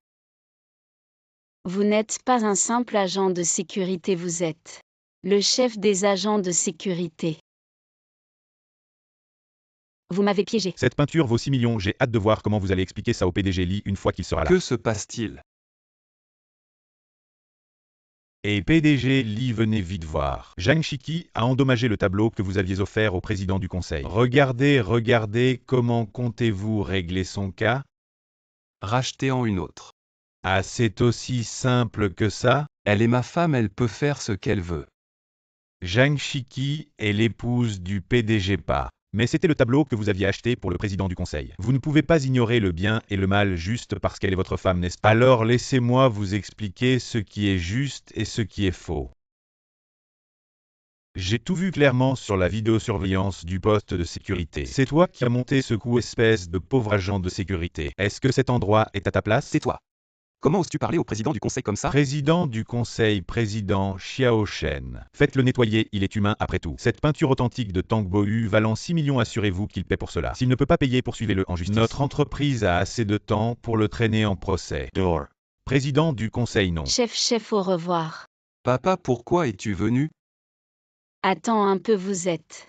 Vous n'êtes pas un simple agent de sécurité, vous êtes le chef des agents de sécurité. Vous m'avez piégé. Cette peinture vaut 6 millions, j'ai hâte de voir comment vous allez expliquer ça au PDG Lee une fois qu'il sera là. Que se passe-t-il? Et PDG Lee, venez vite voir. Zhang Shiki a endommagé le tableau que vous aviez offert au président du conseil. Regardez, comment comptez-vous régler son cas? Racheter en une autre. Ah, c'est aussi simple que ça? Elle est ma femme, elle peut faire ce qu'elle veut. Zhang Shiki est l'épouse du PDG pas. Mais c'était le tableau que vous aviez acheté pour le président du conseil. Vous ne pouvez pas ignorer le bien et le mal juste parce qu'elle est votre femme, n'est-ce pas? Alors laissez-moi vous expliquer ce qui est juste et ce qui est faux. J'ai tout vu clairement sur la vidéosurveillance du poste de sécurité. C'est toi qui as monté ce coup, espèce de pauvre agent de sécurité. Est-ce que cet endroit est à ta place? C'est toi. Comment oses-tu parler au président du conseil comme ça? Président du conseil, président Xiao Shen. Faites-le nettoyer, il est humain après tout. Cette peinture authentique de Tang Bohu valant 6 millions, assurez-vous qu'il paie pour cela. S'il ne peut pas payer, poursuivez-le en justice. Notre entreprise a assez de temps pour le traîner en procès. Door. Président du conseil, non. Chef, au revoir. Papa, pourquoi es-tu venu? Attends un peu, vous êtes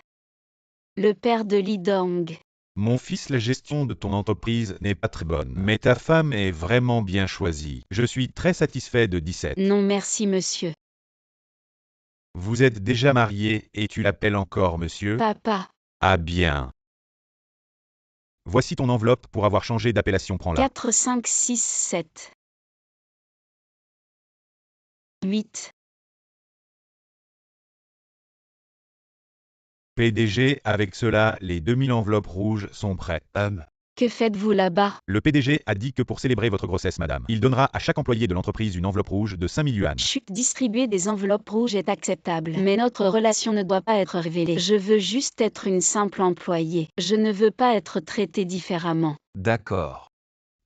le père de Li Dong. Mon fils, la gestion de ton entreprise n'est pas très bonne. Mais ta femme est vraiment bien choisie. Je suis très satisfait de 17. Non merci, monsieur. Vous êtes déjà marié et tu l'appelles encore monsieur? Papa. Ah bien. Voici ton enveloppe pour avoir changé d'appellation, prends-la. 4, 5, 6, 7. 8. PDG, avec cela, les 2000 enveloppes rouges sont prêtes. Que faites-vous là-bas? Le PDG a dit que pour célébrer votre grossesse, madame, il donnera à chaque employé de l'entreprise une enveloppe rouge de 5 000 yuan. Chut, distribuer des enveloppes rouges est acceptable. Mais notre relation ne doit pas être révélée. Je veux juste être une simple employée. Je ne veux pas être traitée différemment. D'accord.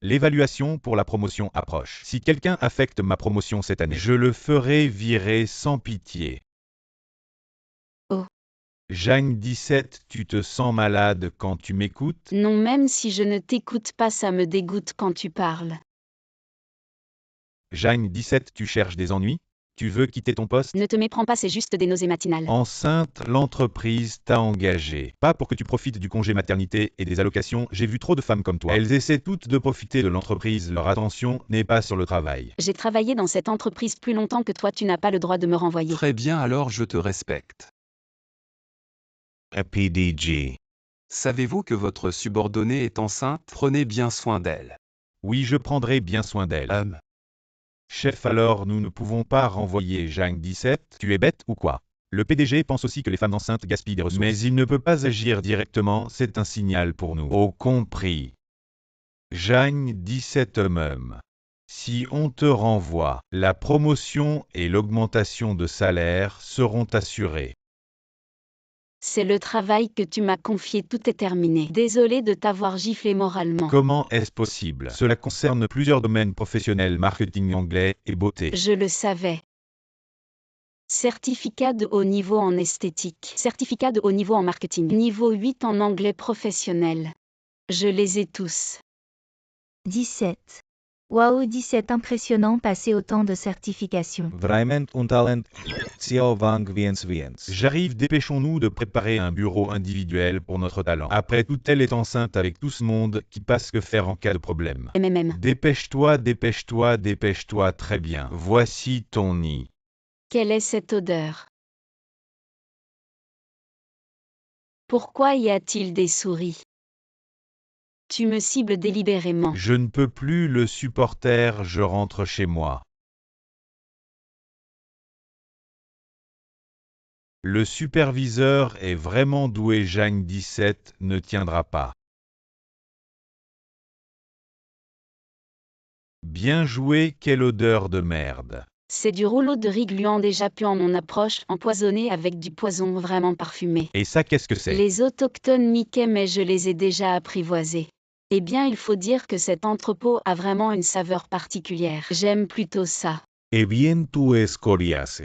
L'évaluation pour la promotion approche. Si quelqu'un affecte ma promotion cette année, je le ferai virer sans pitié. Oh. Jeanne 17, tu te sens malade quand tu m'écoutes? Non, même si je ne t'écoute pas, ça me dégoûte quand tu parles. Jeanne 17, tu cherches des ennuis? Tu veux quitter ton poste? Ne te méprends pas, c'est juste des nausées matinales. Enceinte, l'entreprise t'a engagé. Pas pour que tu profites du congé maternité et des allocations, j'ai vu trop de femmes comme toi. Elles essaient toutes de profiter de l'entreprise, leur attention n'est pas sur le travail. J'ai travaillé dans cette entreprise plus longtemps que toi, tu n'as pas le droit de me renvoyer. Très bien, alors je te respecte. PDG. Savez-vous que votre subordonnée est enceinte? Prenez bien soin d'elle. Oui, je prendrai bien soin d'elle. Chef, alors nous ne pouvons pas renvoyer Jeanne 17, tu es bête ou quoi? Le PDG pense aussi que les femmes enceintes gaspillent des ressources. Mais il ne peut pas agir directement, c'est un signal pour nous. Oh, compris. Jeanne 17 même. Si on te renvoie, la promotion et l'augmentation de salaire seront assurées. C'est le travail que tu m'as confié, tout est terminé. Désolé de t'avoir giflé moralement. Comment est-ce possible? Cela concerne plusieurs domaines professionnels, marketing anglais et beauté. Je le savais. Certificat de haut niveau en esthétique. Certificat de haut niveau en marketing. Niveau 8 en anglais professionnel. Je les ai tous. 17. Waouh, 17 impressionnant passer autant de certifications. Vraiment un talent. Xiao Wang Viens. J'arrive, dépêchons-nous de préparer un bureau individuel pour notre talent. Après tout, elle est enceinte avec tout ce monde qui passe que faire en cas de problème. MMM. Dépêche-toi, dépêche-toi, dépêche-toi, très bien. Voici ton nid. Quelle est cette odeur? Pourquoi y a-t-il des souris? Tu me cibles délibérément. Je ne peux plus le supporter, je rentre chez moi. Le superviseur est vraiment doué, Jeanne 17 ne tiendra pas. Bien joué, quelle odeur de merde. C'est du rouleau de riz gluant déjà pu en mon approche, empoisonné avec du poison vraiment parfumé. Et ça, qu'est-ce que c'est? Les autochtones Mickey, mais je les ai déjà apprivoisés. Eh bien, il faut dire que cet entrepôt a vraiment une saveur particulière. J'aime plutôt ça. Eh bien, tu es coriace.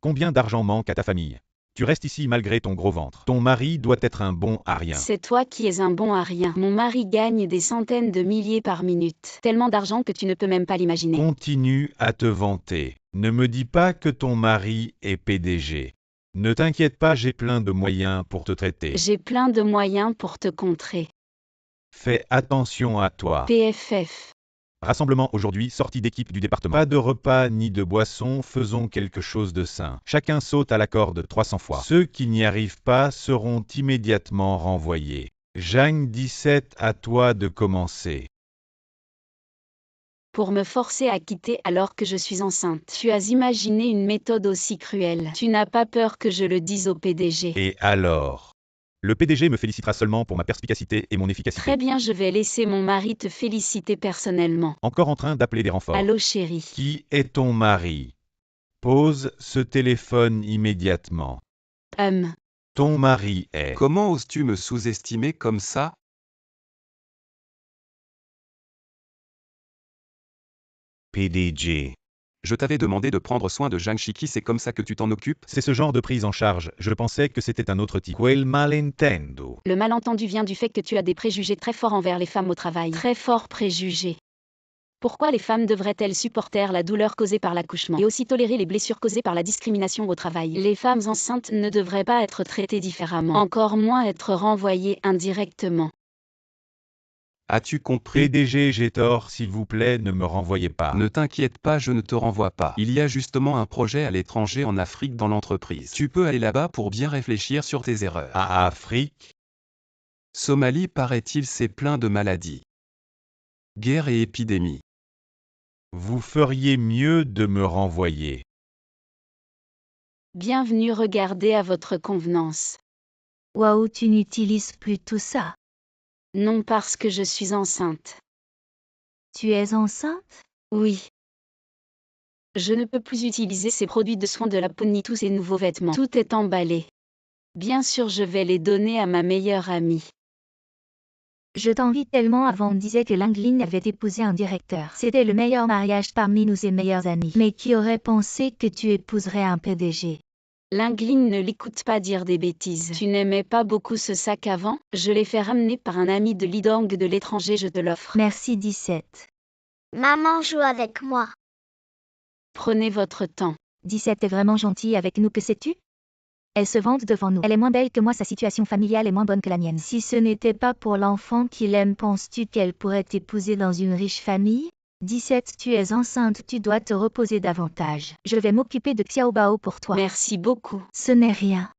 Combien d'argent manque à ta famille? Tu restes ici malgré ton gros ventre. Ton mari doit être un bon à rien. C'est toi qui es un bon à rien. Mon mari gagne des centaines de milliers par minute. Tellement d'argent que tu ne peux même pas l'imaginer. Continue à te vanter. Ne me dis pas que ton mari est PDG. Ne t'inquiète pas, j'ai plein de moyens pour te traiter. J'ai plein de moyens pour te contrer. Fais attention à toi. PFF. Rassemblement aujourd'hui, sortie d'équipe du département. Pas de repas ni de boisson, faisons quelque chose de sain. Chacun saute à la corde 300 fois. Ceux qui n'y arrivent pas seront immédiatement renvoyés. Jeanne 17, à toi de commencer. Pour me forcer à quitter alors que je suis enceinte. Tu as imaginé une méthode aussi cruelle. Tu n'as pas peur que je le dise au PDG. Et alors? Le PDG me félicitera seulement pour ma perspicacité et mon efficacité. Très bien, je vais laisser mon mari te féliciter personnellement. Encore en train d'appeler des renforts. Allô chérie. Qui est ton mari? Pose ce téléphone immédiatement. Ton mari est... Comment oses-tu me sous-estimer comme ça? PDG. Je t'avais demandé de prendre soin de Zhang Shiki, c'est comme ça que tu t'en occupes? C'est ce genre de prise en charge, je pensais que c'était un autre type. Quel malintendo. Le malentendu vient du fait que tu as des préjugés très forts envers les femmes au travail. Très forts préjugés. Pourquoi les femmes devraient-elles supporter la douleur causée par l'accouchement et aussi tolérer les blessures causées par la discrimination au travail? Les femmes enceintes ne devraient pas être traitées différemment, encore moins être renvoyées indirectement. As-tu compris? PDG, j'ai tort, s'il vous plaît, ne me renvoyez pas. Ne t'inquiète pas, je ne te renvoie pas. Il y a justement un projet à l'étranger en Afrique dans l'entreprise. Tu peux aller là-bas pour bien réfléchir sur tes erreurs. À Afrique? Somalie, paraît-il, c'est plein de maladies. Guerre et épidémie. Vous feriez mieux de me renvoyer. Bienvenue, regardez à votre convenance. Waouh, tu n'utilises plus tout ça. Non, parce que je suis enceinte. Tu es enceinte? Oui. Je ne peux plus utiliser ces produits de soins de la peau ni tous ces nouveaux vêtements. Tout est emballé. Bien sûr, je vais les donner à ma meilleure amie. Je t'envie tellement. Avant on disait que Langling avait épousé un directeur. C'était le meilleur mariage parmi nous et meilleurs amis. Mais qui aurait pensé que tu épouserais un PDG? Langling ne l'écoute pas dire des bêtises. Tu n'aimais pas beaucoup ce sac avant? Je l'ai fait ramener par un ami de Lidong de l'étranger, je te l'offre. Merci 17. Maman joue avec moi. Prenez votre temps. 17 est vraiment gentille avec nous, que sais-tu? Elle se vante devant nous. Elle est moins belle que moi, sa situation familiale est moins bonne que la mienne. Si ce n'était pas pour l'enfant qu'il aime, penses-tu qu'elle pourrait t'épouser dans une riche famille? 17. Tu es enceinte, tu dois te reposer davantage. Je vais m'occuper de Xiaobao pour toi. Merci beaucoup. Ce n'est rien.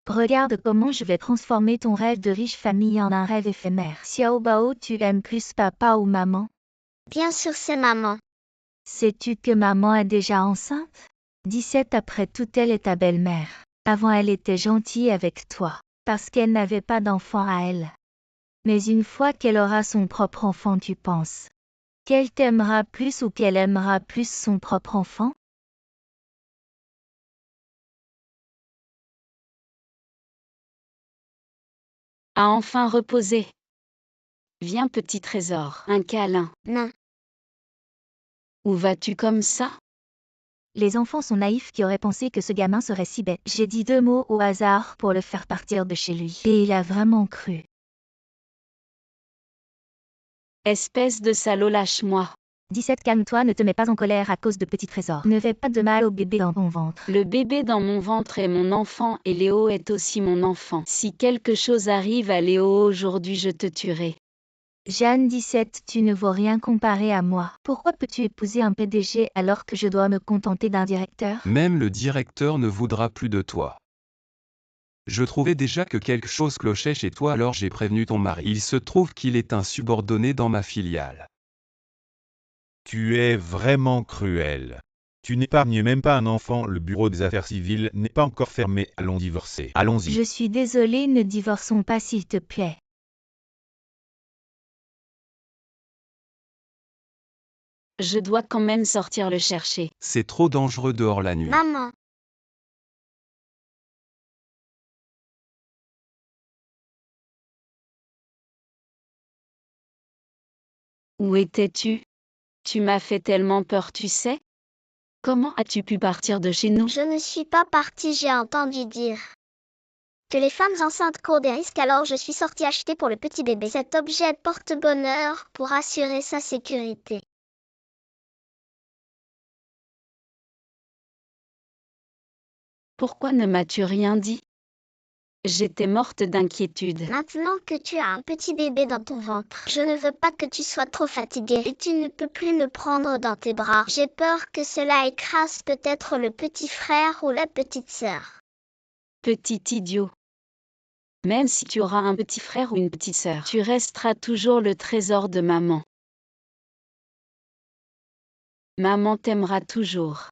Regarde comment je vais transformer ton rêve de riche famille en un rêve éphémère. Xiaobao, tu aimes plus papa ou maman? Bien sûr, c'est maman. Sais-tu que maman est déjà enceinte? 17. Après tout, elle est ta belle-mère. Avant, elle était gentille avec toi, parce qu'elle n'avait pas d'enfant à elle. Mais une fois qu'elle aura son propre enfant, tu penses qu'elle t'aimera plus ou qu'elle aimera plus son propre enfant? A enfin reposé. Viens, petit trésor. Un câlin. Non. Où vas-tu comme ça? Les enfants sont naïfs qui auraient pensé que ce gamin serait si bête. J'ai dit 2 mots au hasard pour le faire partir de chez lui. Et il a vraiment cru. Espèce de salaud, lâche-moi. 17. Calme-toi, ne te mets pas en colère à cause de petits trésors. Ne fais pas de mal au bébé dans ton ventre. Le bébé dans mon ventre est mon enfant et Léo est aussi mon enfant. Si quelque chose arrive à Léo aujourd'hui, je te tuerai. Jeanne 17, tu ne vaux rien comparé à moi. Pourquoi peux-tu épouser un PDG alors que je dois me contenter d'un directeur? Même le directeur ne voudra plus de toi. Je trouvais déjà que quelque chose clochait chez toi, alors j'ai prévenu ton mari. Il se trouve qu'il est un subordonné dans ma filiale. Tu es vraiment cruel. Tu n'épargnes même pas un enfant, le bureau des affaires civiles n'est pas encore fermé, allons divorcer. Allons-y. Je suis désolée, ne divorçons pas s'il te plaît. Je dois quand même sortir le chercher. C'est trop dangereux dehors la nuit. Maman. Où étais-tu? Tu m'as fait tellement peur, tu sais? Comment as-tu pu partir de chez nous? Je ne suis pas partie, j'ai entendu dire que les femmes enceintes courent des risques, alors je suis sortie acheter pour le petit bébé cet objet porte-bonheur pour assurer sa sécurité. Pourquoi ne m'as-tu rien dit? J'étais morte d'inquiétude. Maintenant que tu as un petit bébé dans ton ventre, je ne veux pas que tu sois trop fatigué et tu ne peux plus me prendre dans tes bras. J'ai peur que cela écrase peut-être le petit frère ou la petite sœur. Petit idiot. Même si tu auras un petit frère ou une petite sœur, tu resteras toujours le trésor de maman. Maman t'aimera toujours.